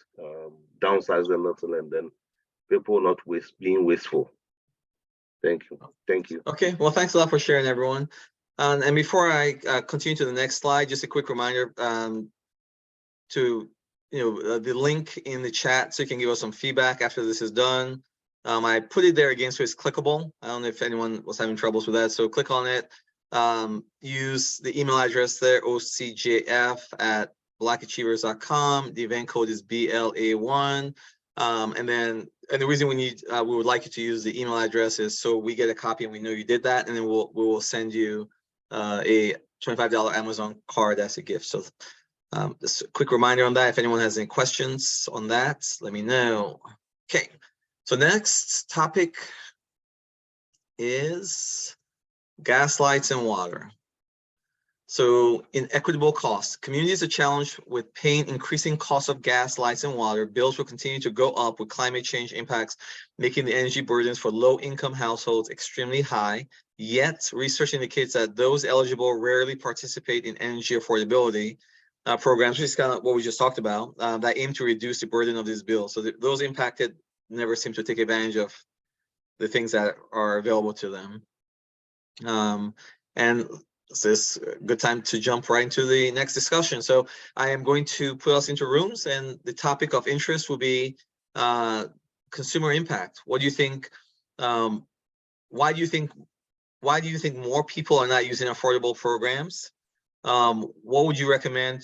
downsize a little and then people not being wasteful. Thank you. Thank you. Okay, well, thanks a lot for sharing, everyone. And before I continue to the next slide, just a quick reminder to the link in the chat so you can give us some feedback after this is done. I put it there again so it's clickable. I don't know if anyone was having troubles with that, so click on it. Use the email address there, OCJF@blackachievers.com. The event code is BLA1. And the reason we would like you to use the email address is so we get a copy and we know you did that, and then we will send you a $25 Amazon card as a gift. So just a quick reminder on that. If anyone has any questions on that, let me know. Okay, so next topic is gas, lights, and water. So inequitable costs. Communities are challenged with paying increasing costs of gas, lights, and water. Bills will continue to go up with climate change impacts, making the energy burdens for low-income households extremely high. Yet, research indicates that those eligible rarely participate in energy affordability programs, which is kind of what we just talked about, that aim to reduce the burden of these bills. So those impacted never seem to take advantage of the things that are available to them. And so it's a good time to jump right into the next discussion. So I am going to put us into rooms, and the topic of interest will be consumer impact. What do you think? Why do you think more people are not using affordable programs? What would you recommend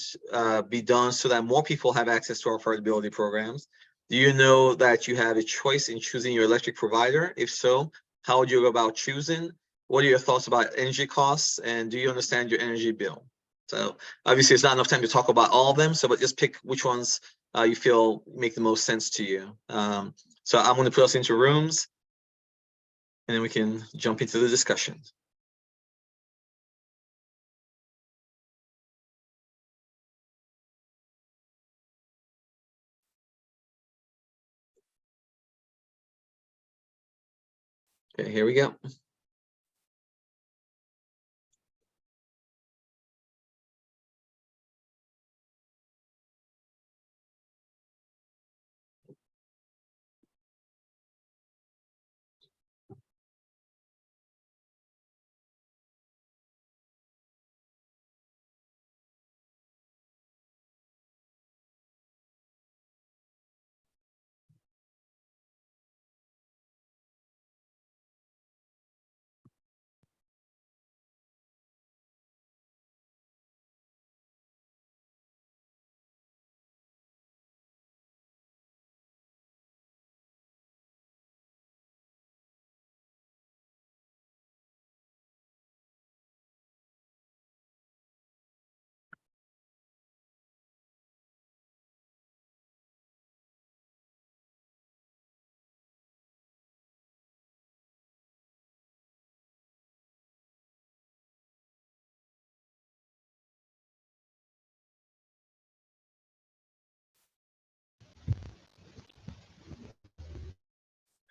be done so that more people have access to our affordability programs? Do you know that you have a choice in choosing your electric provider? If so, how would you go about choosing? What are your thoughts about energy costs? And do you understand your energy bill? So obviously it's not enough time to talk about all of them, but just pick which ones you feel make the most sense to you. So I'm going to put us into rooms, and then we can jump into the discussion. Okay, here we go.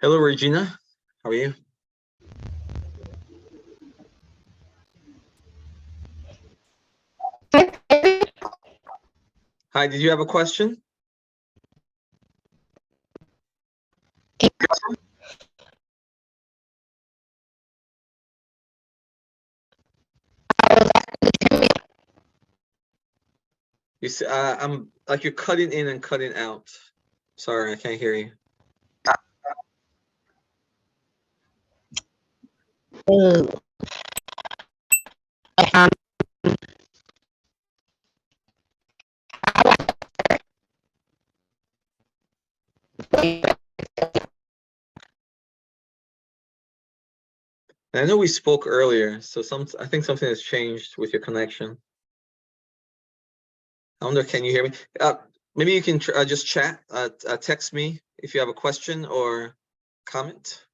Hello, Regina. How are you? Hi, did you have a question? You see, I'm like you're cutting in and cutting out. Sorry, I can't hear you. I know we spoke earlier, so I think something has changed with your connection. I wonder, can you hear me? Maybe you can just chat, text me if you have a question or comment.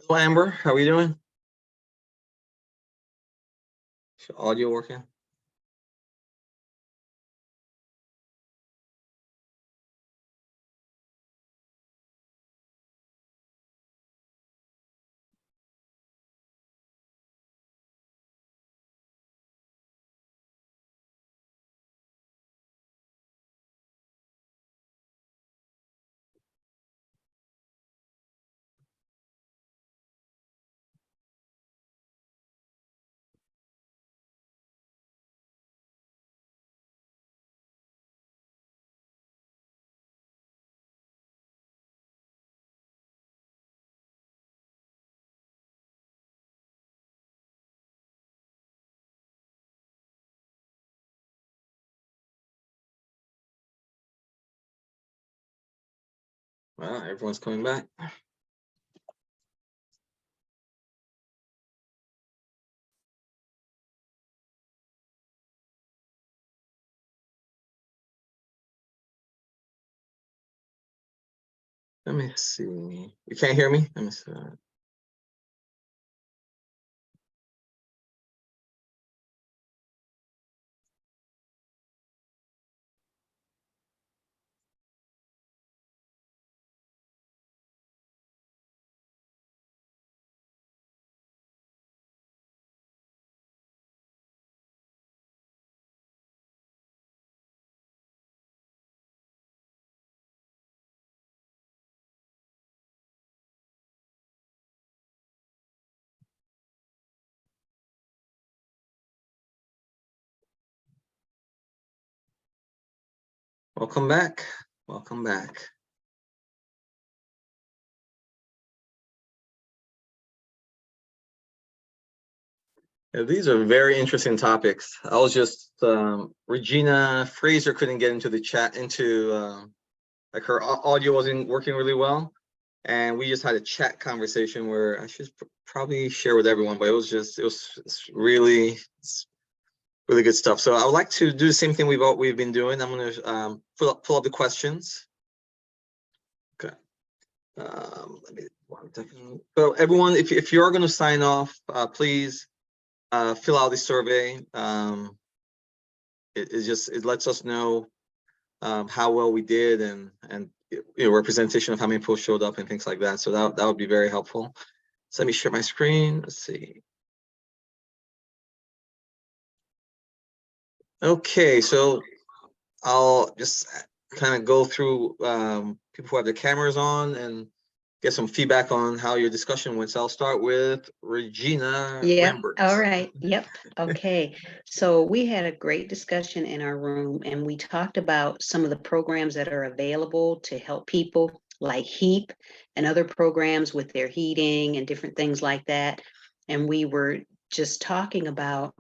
Hello, Amber, how are you doing? Is your audio working? Well, everyone's coming back. Let me see. You can't hear me? Let me see. Welcome back. Welcome back. Yeah, these are very interesting topics. I was just Regina Fraser couldn't get into the chat like her audio wasn't working really well, and we just had a chat conversation where I should probably share with everyone, but it's really good stuff. So I would like to do the same thing we've been doing. I'm going to pull up the questions. Okay. Let me 1 second. So everyone, if you're going to sign off, please fill out the survey. It lets us know how well we did and representation of how many posts showed up and things like that. So that would be very helpful. So let me share my screen. Let's see. Okay, so I'll just kind of go through people who have their cameras on and get some feedback on how your discussion went. So I'll start with Regina Yeah, Lambert. all right. Yep. Okay. So we had a great discussion in our room and we talked about some of the programs that are available to help people like HEAP and other programs with their heating and different things like that. And we were just talking about,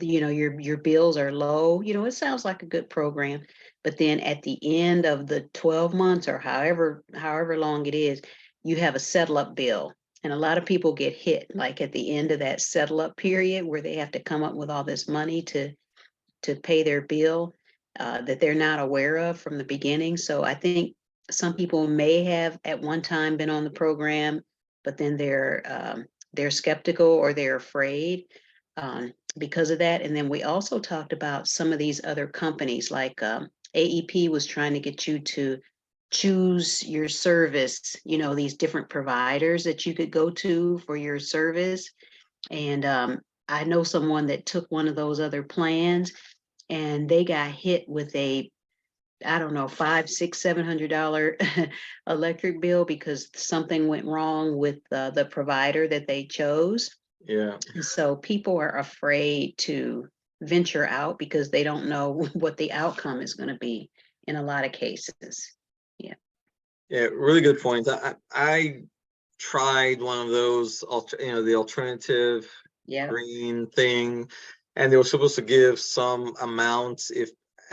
your bills are low, it sounds like a good program. But then at the end of the 12 months or however long it is, you have a settle up bill. And a lot of people get hit like at the end of that settle up period where they have to come up with all this money to pay their bill that they're not aware of from the beginning. So I think some people may have at one time been on the program, but then they're skeptical or they're afraid because of that. And then we also talked about some of these other companies like AEP was trying to get you to choose your service, these different providers that you could go to for your service. And I know someone that took one of those other plans and they got hit with I don't know, $500, $600, $700 electric bill because something went wrong with the provider that they chose. Yeah. And so people are afraid to venture out because they don't know what the outcome is going to be in a lot of cases. Yeah. Yeah, really good point. I tried one of those, the alternative green thing, and they were supposed to give some amount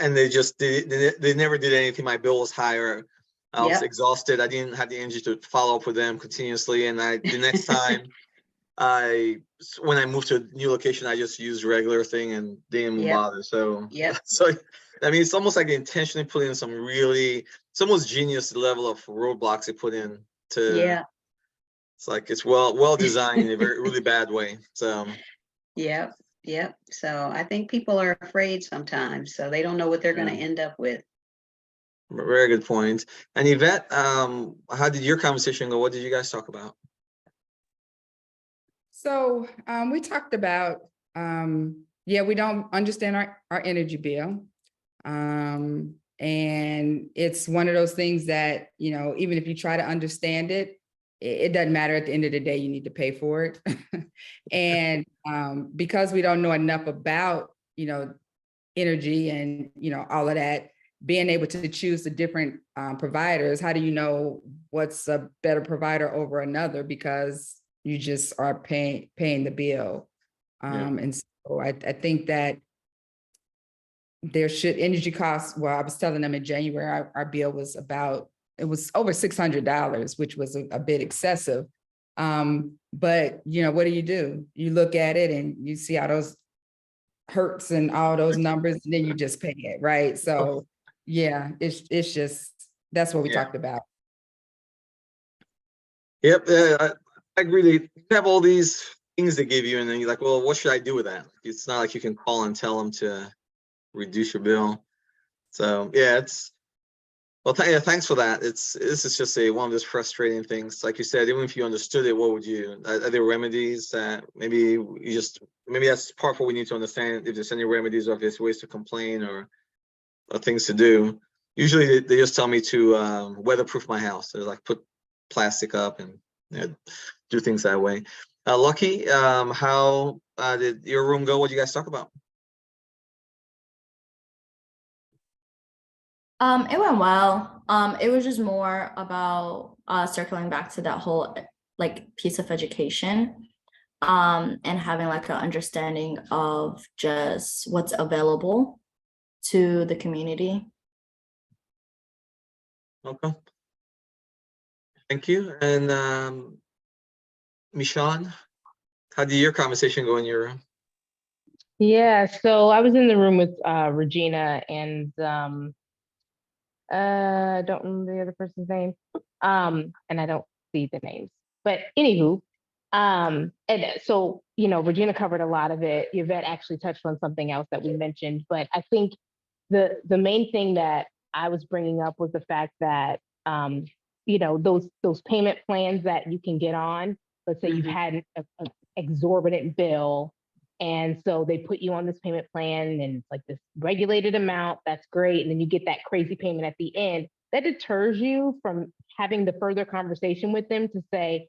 and they never did anything. My bill was higher. I was exhausted. I didn't have the energy to follow up with them continuously. And the next time when I moved to a new location, I just used regular thing and didn't bother. So I mean, it's almost like they intentionally put in it's almost genius level of roadblocks they put in to It's like it's well designed in a very really bad way. So Yep, yep. So I think people are afraid sometimes, so they don't know what they're going to Yeah. end up with. very good point. And Yvette, how did your conversation go? What did you guys talk about? So we talked about, yeah, we don't understand our energy bill. And it's one of those things that, you know, even if you try to understand it, it doesn't matter. At the end of the day, you need to pay for it. And because we don't know enough about, you know, energy and, you know, all of that, being able to choose the different providers, how do you know what's a better provider over another? Because you just are paying the bill. And so I think that there should energy costs. Well, I was telling them in January, our bill was it was over $600, which was a bit excessive. But you know, what do? You look at it and you see how those hertz and all those numbers, and then you just pay it, right? So yeah, it's just, that's what we talked about. Yep, I agree. You have all these things they give you, and then you're like, well, what should I do with that? It's not like you can call and tell them to reduce your bill. So yeah, well, yeah, thanks for that. This is just one of those frustrating things. Like you said, even if you understood it, what would you? Are there remedies that maybe that's part of what we need to understand? If there's any remedies, or if there's ways to complain or things to do. Usually, they just tell me to weatherproof my house. They're like put plastic up and do things that way. Lucky, how did your room go? What did you guys talk about? It went well. It was just more about circling back to that whole like piece of education, and having like an understanding of just what's available to the community. Okay. Thank you. And Michonne, how did your conversation go in your room? Yeah, so I was in the room with Regina and I don't remember the other person's name. And I don't see the names. But anywho, and so, you know, Regina covered a lot of it. Yvette actually touched on something else that we mentioned, but I think the main thing that I was bringing up was the fact that, you know, those payment plans that you can get on, let's say you've had an exorbitant bill, and so they put you on this payment plan and it's like this regulated amount, that's great. And then you get that crazy payment at the end. That deters you from having the further conversation with them to say,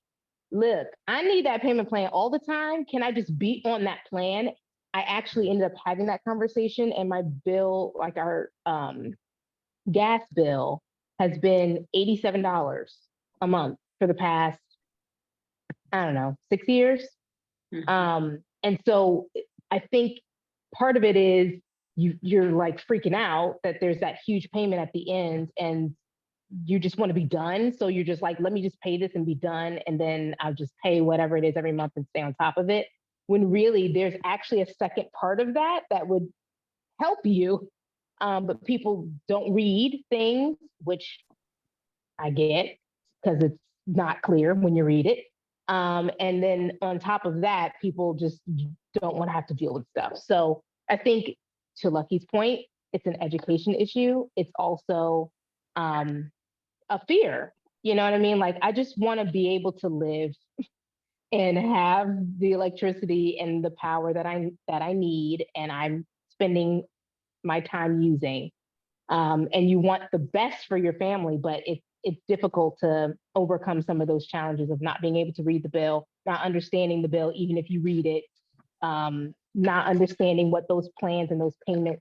look, I need that payment plan all the time. Can I just be on that plan? I actually ended up having that conversation, and my bill, like our gas bill, has been $87 a month for the past, I don't know, 6 years. And so I think part of it is you're like freaking out that there's that huge payment at the end, and you just want to be done. So you're just like, let me just pay this and be done. And then I'll just pay whatever it is every month and stay on top of it. When really there's actually a second part of that that would help you. But people don't read things, which I get because it's not clear when you read it. And then on top of that, people just don't want to have to deal with stuff. So I think, to Lucky's point, it's an education issue. It's also a fear. You know what I mean? Like, I just want to be able to live and have the electricity and the power that I need, and I'm spending my time using. And you want the best for your family, but it's difficult to overcome some of those challenges of not being able to read the bill, not understanding the bill, even if you read it, not understanding what those plans and those payment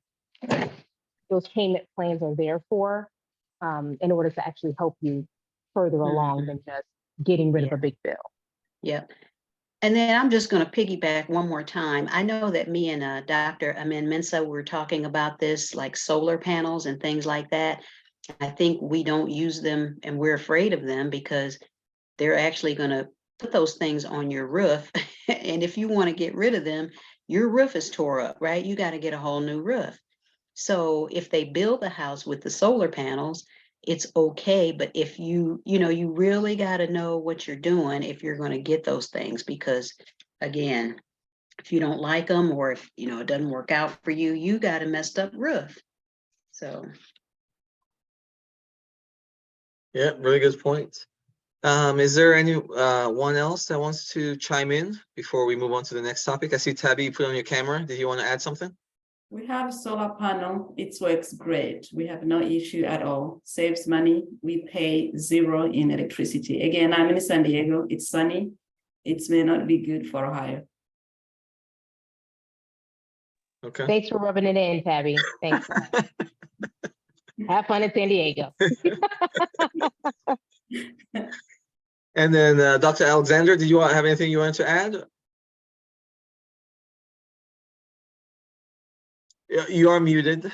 plans are there for, in order to actually help you further along than just getting rid of a big bill. Yeah. And then I'm just going to piggyback one more time. I know that me and Dr. Amin Mensa were talking about this, like solar panels and things like that. I think we don't use them, and we're afraid of them because they're actually going to put those things on your roof. And if you want to get rid of them, your roof is tore up, right? You got to get a whole new roof. So if they build the house with the solar panels, it's okay. But if you really got to know what you're doing if you're going to get those things, because again, if you don't like them, or if it doesn't work out for you, you got a messed up roof. So Yeah, really good point. Is there anyone else that wants to chime in before we move on to the next topic? I see Tabby, you put on your camera. Did you want to add something? We have solar panel. It works great. We have no issue at all. Saves money. We pay zero in electricity. Again, I'm in San Diego. It's sunny. It may not be good for Ohio. Okay. Thanks for rubbing it in, Tabby. Thanks. Have fun in San Diego. And then Dr. Alexander, did you have anything you wanted to add? You are muted.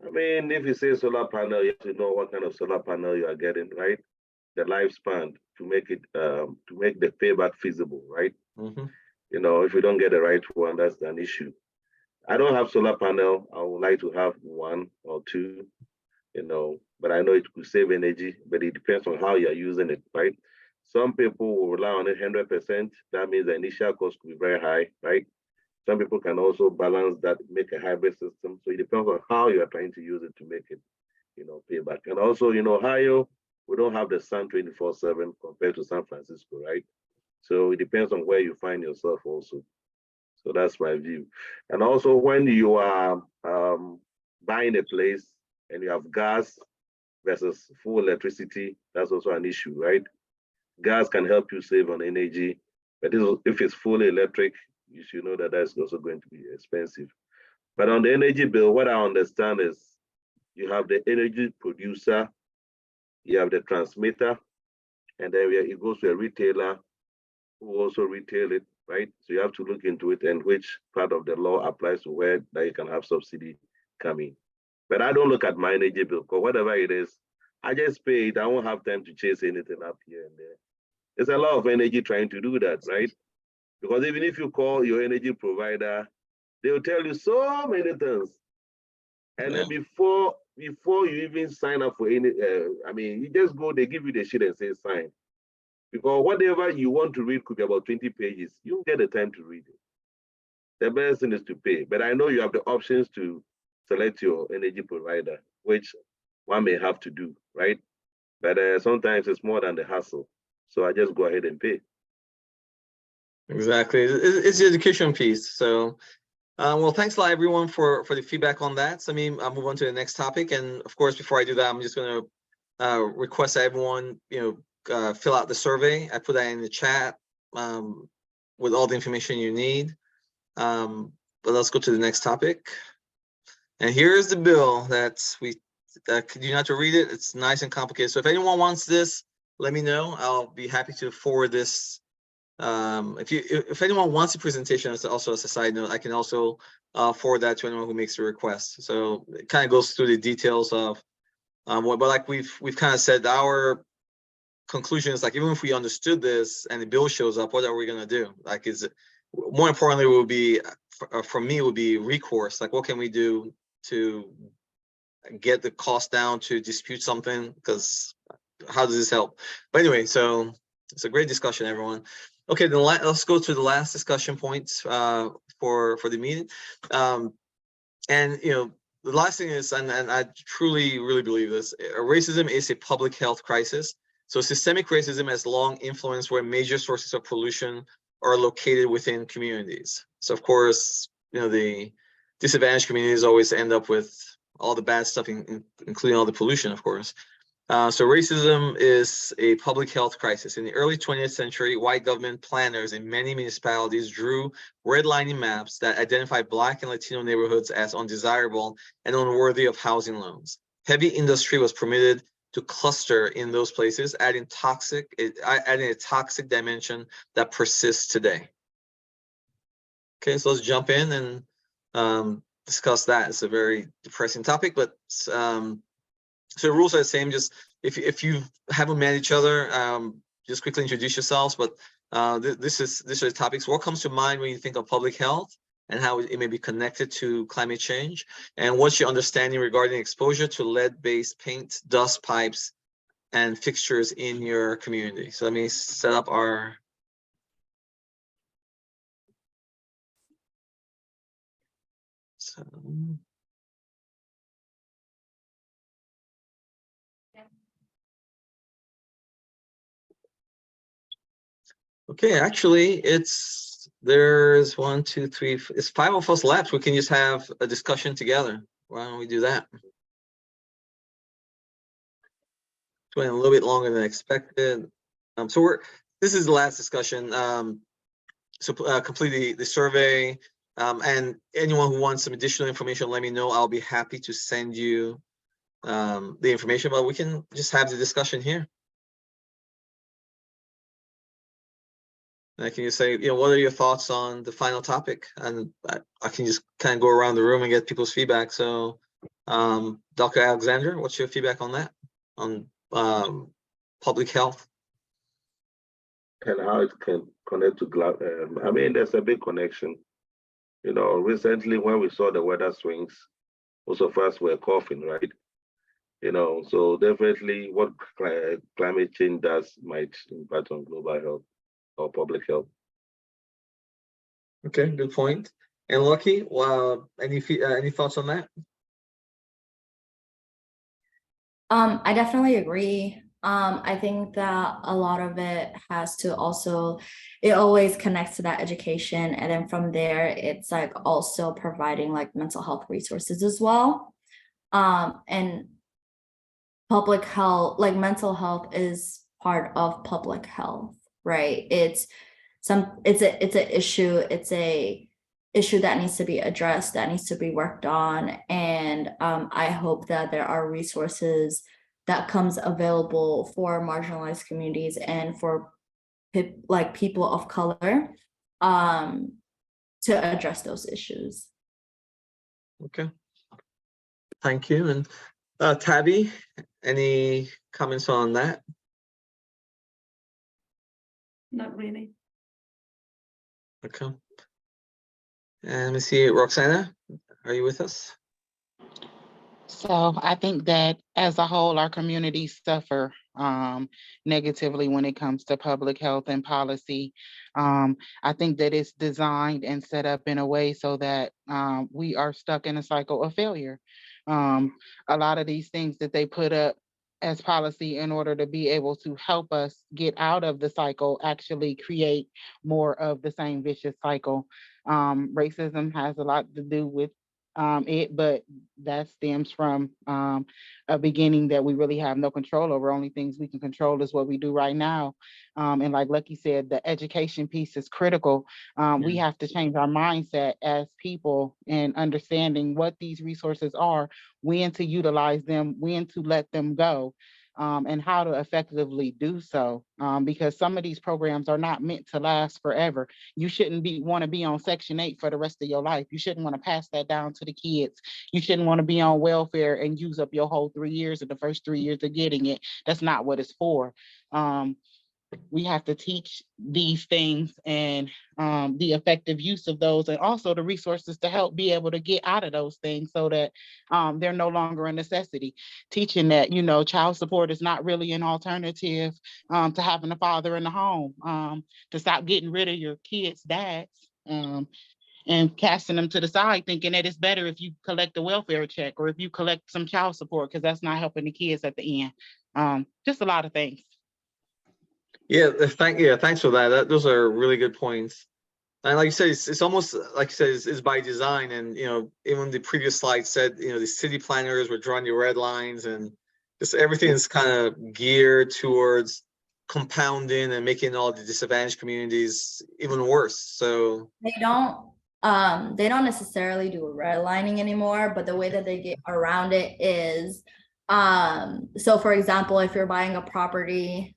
I mean, if you say solar panel, you have to know what kind of solar panel you are getting, right? The lifespan to make the payback feasible, right? Mm-hmm. If you don't get the right one, that's an issue. I don't have solar panel. I would like to have one or two, but I know it could save energy, but it depends on how you're using it, right? Some people will rely on it 100%. That means the initial cost could be very high, right? Some people can also balance that, make a hybrid system. So it depends on how you're trying to use it to make it, pay back. And also, Ohio, we don't have the sun 24/7 compared to San Francisco, right? So it depends on where you find yourself also. So that's my view. And also when you are buying a place and you have gas versus full electricity, that's also an issue, right? Gas can help you save on energy, but if it's fully electric, you should know that that's also going to be expensive. But on the energy bill, what I understand is you have the energy producer, you have the transmitter, and then it goes to a retailer who also retail it, right? So you have to look into it and which part of the law applies to where that you can have subsidy coming. But I don't look at my energy bill, because whatever it is, I just pay it. I won't have time to chase anything up here and there. There's a lot of energy trying to do that, right? Because even if you call your energy provider, they'll tell you so many things. And then before you even sign up for any, you just go, they give you the shit and say sign. Because whatever you want to read could be about 20 pages. You don't get the time to read it. The best thing is to pay. But I know you have the options to select your energy provider, which one may have to do, right? But sometimes it's more than the hassle. So I just go ahead and pay. Exactly. It's the education piece. So, well, thanks a lot, everyone, for the feedback on that. So, I'll move on to the next topic. And of course, before I do that, I'm just going to request that everyone, fill out the survey. I put that in the chat with all the information you need. But let's go to the next topic. And here's the bill that we you not to read it. It's nice and complicated. So if anyone wants this, let me know. I'll be happy to forward this. If anyone wants a presentation, also as a side note, I can also forward that to anyone who makes a request. So it kind of goes through the details of what, but like we've kind of said, our conclusion is like, even if we understood this and the bill shows up, what are we going to do? Like, more importantly, will be for me would be recourse. Like, what can we do to get the cost down, to dispute something? Because how does this help? But anyway, so it's a great discussion, everyone. Okay, then let's go to the last discussion points for the meeting. And the last thing is, and I truly really believe this, racism is a public health crisis. So systemic racism has long influenced where major sources of pollution are located within communities. So of course, the disadvantaged communities always end up with all the bad stuff, including all the pollution, of course. So racism is a public health crisis. In the early 20th century, white government planners in many municipalities drew redlining maps that identified Black and Latino neighborhoods as undesirable and unworthy of housing loans. Heavy industry was permitted to cluster in those places, adding a toxic dimension that persists today. Okay, so let's jump in and discuss that. It's a very depressing topic, but so the rules are the same. Just if you haven't met each other, just quickly introduce yourselves. But these are the topics. What comes to mind when you think of public health? and how it may be connected to climate change? And what's your understanding regarding exposure to lead-based paint, dust pipes, and fixtures in your community? So let me set up our okay, actually, there's 1, 2, 3, it's 5 of us left. We can just have a discussion together. Why don't we do that? It went a little bit longer than expected. So this is the last discussion. So complete the survey, and anyone who wants some additional information, let me know. I'll be happy to send you the information, but we can just have the discussion here. And I can just say, what are your thoughts on the final topic? And I can just kind of go around the room and get people's feedback. So, Dr. Alexander, what's your feedback on that? On public health? And how it can connect to I mean, there's a big connection. Recently when we saw the weather swings, most of us were coughing, right? So definitely what climate change does might impact on global health or public health. Okay, good point. And Lucky, any thoughts on that? I definitely agree. I think that a lot of it has to also, it always connects to that education. And then from there, it's like also providing like mental health resources as well. And public health, like mental health is part of public health, right? It's an issue, it's a issue that needs to be addressed, that needs to be worked on. And I hope that there are resources that comes available for marginalized communities and for people of color to address those issues. Okay, thank you. And Tabby, any comments on that? Not really. Okay. And let me see, Roxana, are you with us? So I think that as a whole, our communities suffer negatively when it comes to public health and policy. I think that it's designed and set up in a way so that we are stuck in a cycle of failure. A lot of these things that they put up as policy in order to be able to help us get out of the cycle actually create more of the same vicious cycle. Racism has a lot to do with it, but that stems from a beginning that we really have no control over. Only things we can control is what we do right now. And like Lucky said, the education piece is critical. We have to change our mindset as people and understanding what these resources are, when to utilize them, when to let them go. And how to effectively do so, because some of these programs are not meant to last forever. You shouldn't want to be on Section 8 for the rest of your life. You shouldn't want to pass that down to the kids. You shouldn't want to be on welfare and use up your whole 3 years of the first 3 years of getting it. That's not what it's for. We have to teach these things and the effective use of those, and also the resources to help be able to get out of those things so that they're no longer a necessity. Teaching that, child support is not really an alternative to having a father in the home, to stop getting rid of your kids' dads and casting them to the side, thinking that it's better if you collect a welfare check or if you collect some child support, because that's not helping the kids at the end. Just a lot of things. Yeah, thanks for that. Those are really good points. And like you said, it's almost like you said, it's by design. And even the previous slide said, the city planners were drawing your red lines, and just everything is kind of geared towards compounding and making all the disadvantaged communities even worse. So they don't necessarily do redlining anymore, but the way that they get around it is so for example, if you're buying a property,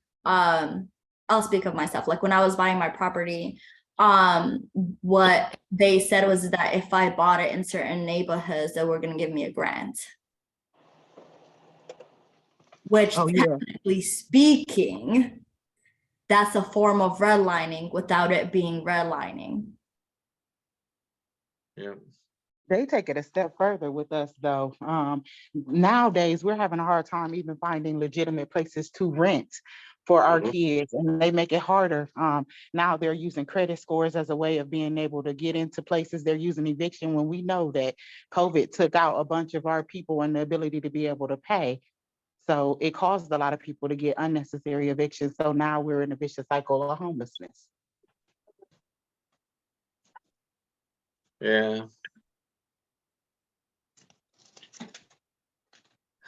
I'll speak of myself. Like when I was buying my property, what they said was that if I bought it in certain neighborhoods, they were going to give me a grant. Which, technically speaking, that's a form of redlining without it being redlining. Yeah. They take it a step further with us though. Nowadays, we're having a hard time even finding legitimate places to rent for our kids, and they make it harder. Now they're using credit scores as a way of being able to get into places. They're using eviction when we know that COVID took out a bunch of our people and the ability to be able to pay. So it caused a lot of people to get unnecessary evictions. So now we're in a vicious cycle of homelessness. Yeah.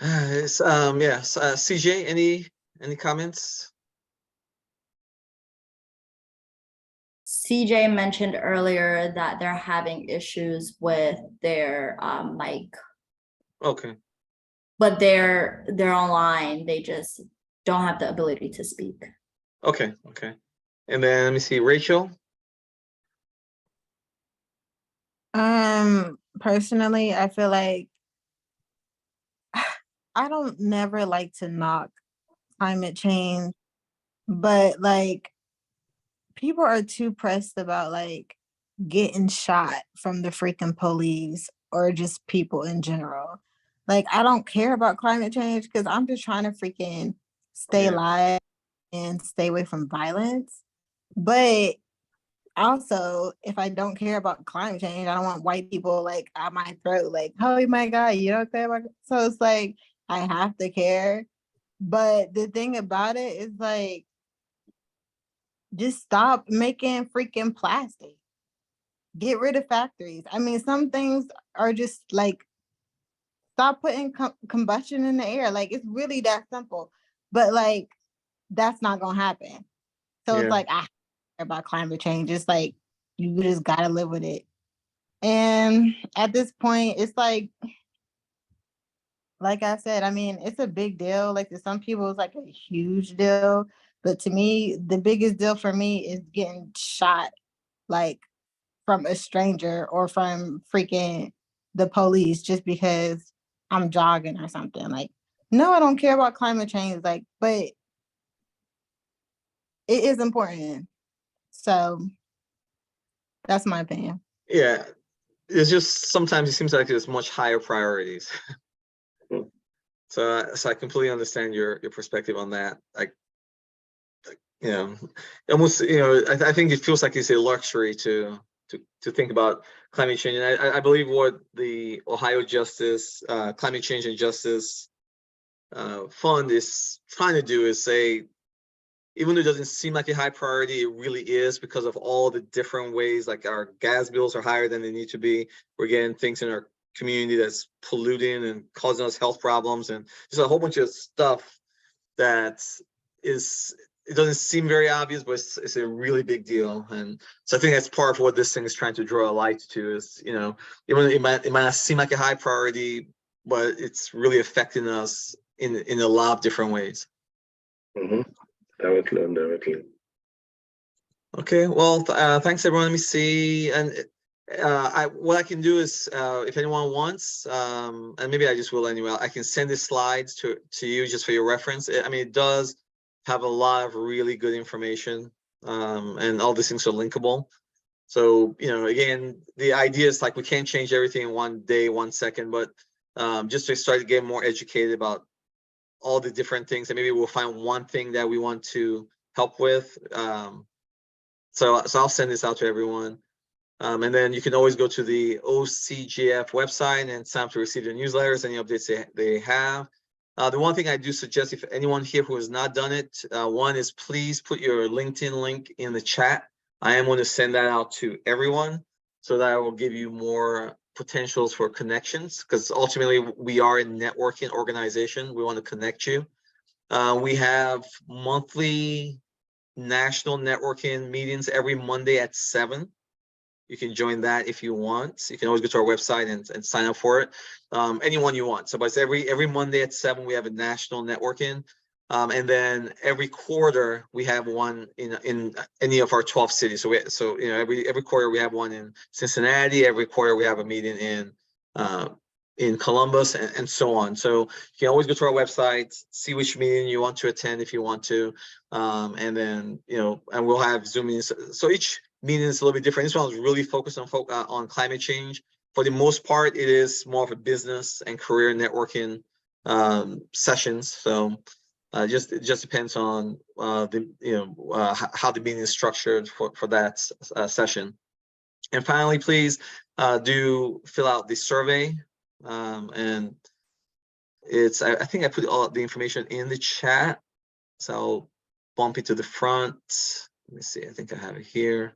It's, yes, CJ, any comments? CJ mentioned earlier that they're having issues with their mic, Okay. but they're online. They just don't have the ability to speak. Okay. Okay. And then let me see, Rachel. Personally, I feel like I don't never like to knock climate change, but like people are too pressed about like getting shot from the freaking police or just people in general. Like I don't care about climate change because I'm just trying to freaking stay alive and stay away from violence. But also, if I don't care about climate change, I don't want white people like at my throat, like, oh my God, you don't care about. So it's like I have to care. But the thing about it is like, just stop making freaking plastic. Get rid of factories. I mean, some things are just like, stop putting combustion in the air. Like, it's really that simple. But like, that's not gonna happen. So it's like, I care about climate change. It's like, you just gotta live with it. And at this point, it's like I said, I mean, it's a big deal. Like to some people, it's like a huge deal. But to me, the biggest deal for me is getting shot like from a stranger or from freaking the police just because I'm jogging or something. Like, no, I don't care about climate change. Like, but it is important. So that's my opinion. Yeah. It's just sometimes it seems like there's much higher priorities. So I completely understand your perspective on that. Like, you know, almost, you know, I think it feels like it's a luxury to think about climate change. And I believe what the Ohio Justice Climate Change and Justice Fund is trying to do is say, even though it doesn't seem like a high priority, it really is because of all the different ways, like our gas bills are higher than they need to be. We're getting things in our community that's polluting and causing us health problems, and just a whole bunch of stuff that is, it doesn't seem very obvious, but it's a really big deal. And so I think that's part of what this thing is trying to draw a light to is, you know, even it might not seem like a high priority, but it's really affecting us in a lot of different ways. Directly. Okay, well, thanks everyone. Let me see. And what I can do is, if anyone wants, and maybe I just will anyway, I can send the slides to you just for your reference. I mean, it does have a lot of really good information, and all these things are linkable. So, you know, again, the idea is like we can't change everything in one day, 1 second, but just to start to get more educated about all the different things, and maybe we'll find one thing that we want to help with. So I'll send this out to everyone. And then you can always go to the OCJF website and sign up to receive the newsletters, any updates they have. The one thing I do suggest, if anyone here who has not done it, one is please put your LinkedIn link in the chat. I am going to send that out to everyone so that I will give you more potentials for connections, because ultimately we are a networking organization. We want to connect you. We have monthly national networking meetings every Monday at 7. You can join that if you want. You can always go to our website and sign up for it. Anyone you want. So but it's every Monday at 7, we have a national networking. And then every quarter we have one in any of our 12 cities. So you know, every quarter we have one in Cincinnati. Every quarter we have a meeting in Columbus, and so on. So you can always go to our website, see which meeting you want to attend if you want to, and then, you know, and we'll have Zoom meetings. So meeting is a little bit different. This one was really focused on climate change. For the most part, it is more of a business and career networking sessions. So it just depends on how the meeting is structured for that session. And finally, please do fill out the survey. And I think I put all the information in the chat. So I'll bump it to the front. Let me see, I think I have it here.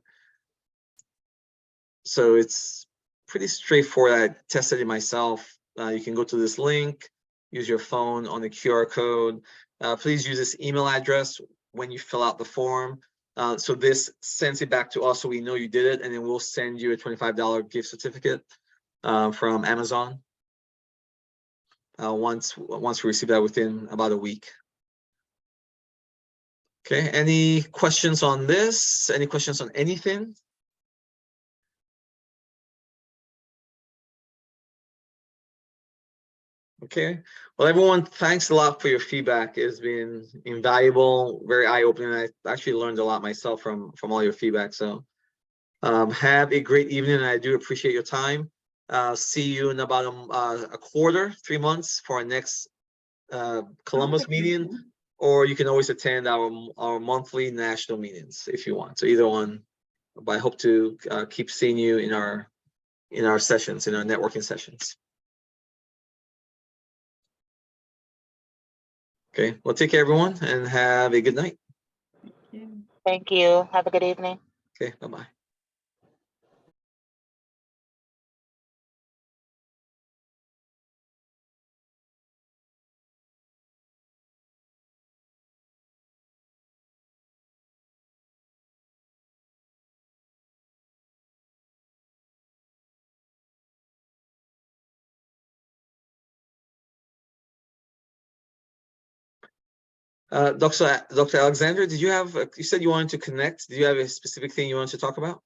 So it's pretty straightforward. I tested it myself. You can go to this link, use your phone on the QR code. Please use this email address when you fill out the form. So this sends it back to us so we know you did it, and then we'll send you a $25 gift certificate from Amazon once we receive that within about a week. Okay, any questions on this? Any questions on anything? Okay, well, everyone, thanks a lot for your feedback. It's been invaluable, very eye-opening. I actually learned a lot myself from all your feedback. So have a great evening, and I do appreciate your time. See you in about a quarter, 3 months, for our next Columbus meeting, or you can always attend our monthly national meetings if you want. So either one, but I hope to keep seeing you in our sessions, in our networking sessions. Okay, well, take care, everyone, and have a good night. Thank you. Have a good evening. Okay, bye-bye. Dr. Alexander, did you have, you said you wanted to connect. Do you have a specific thing you want to talk about?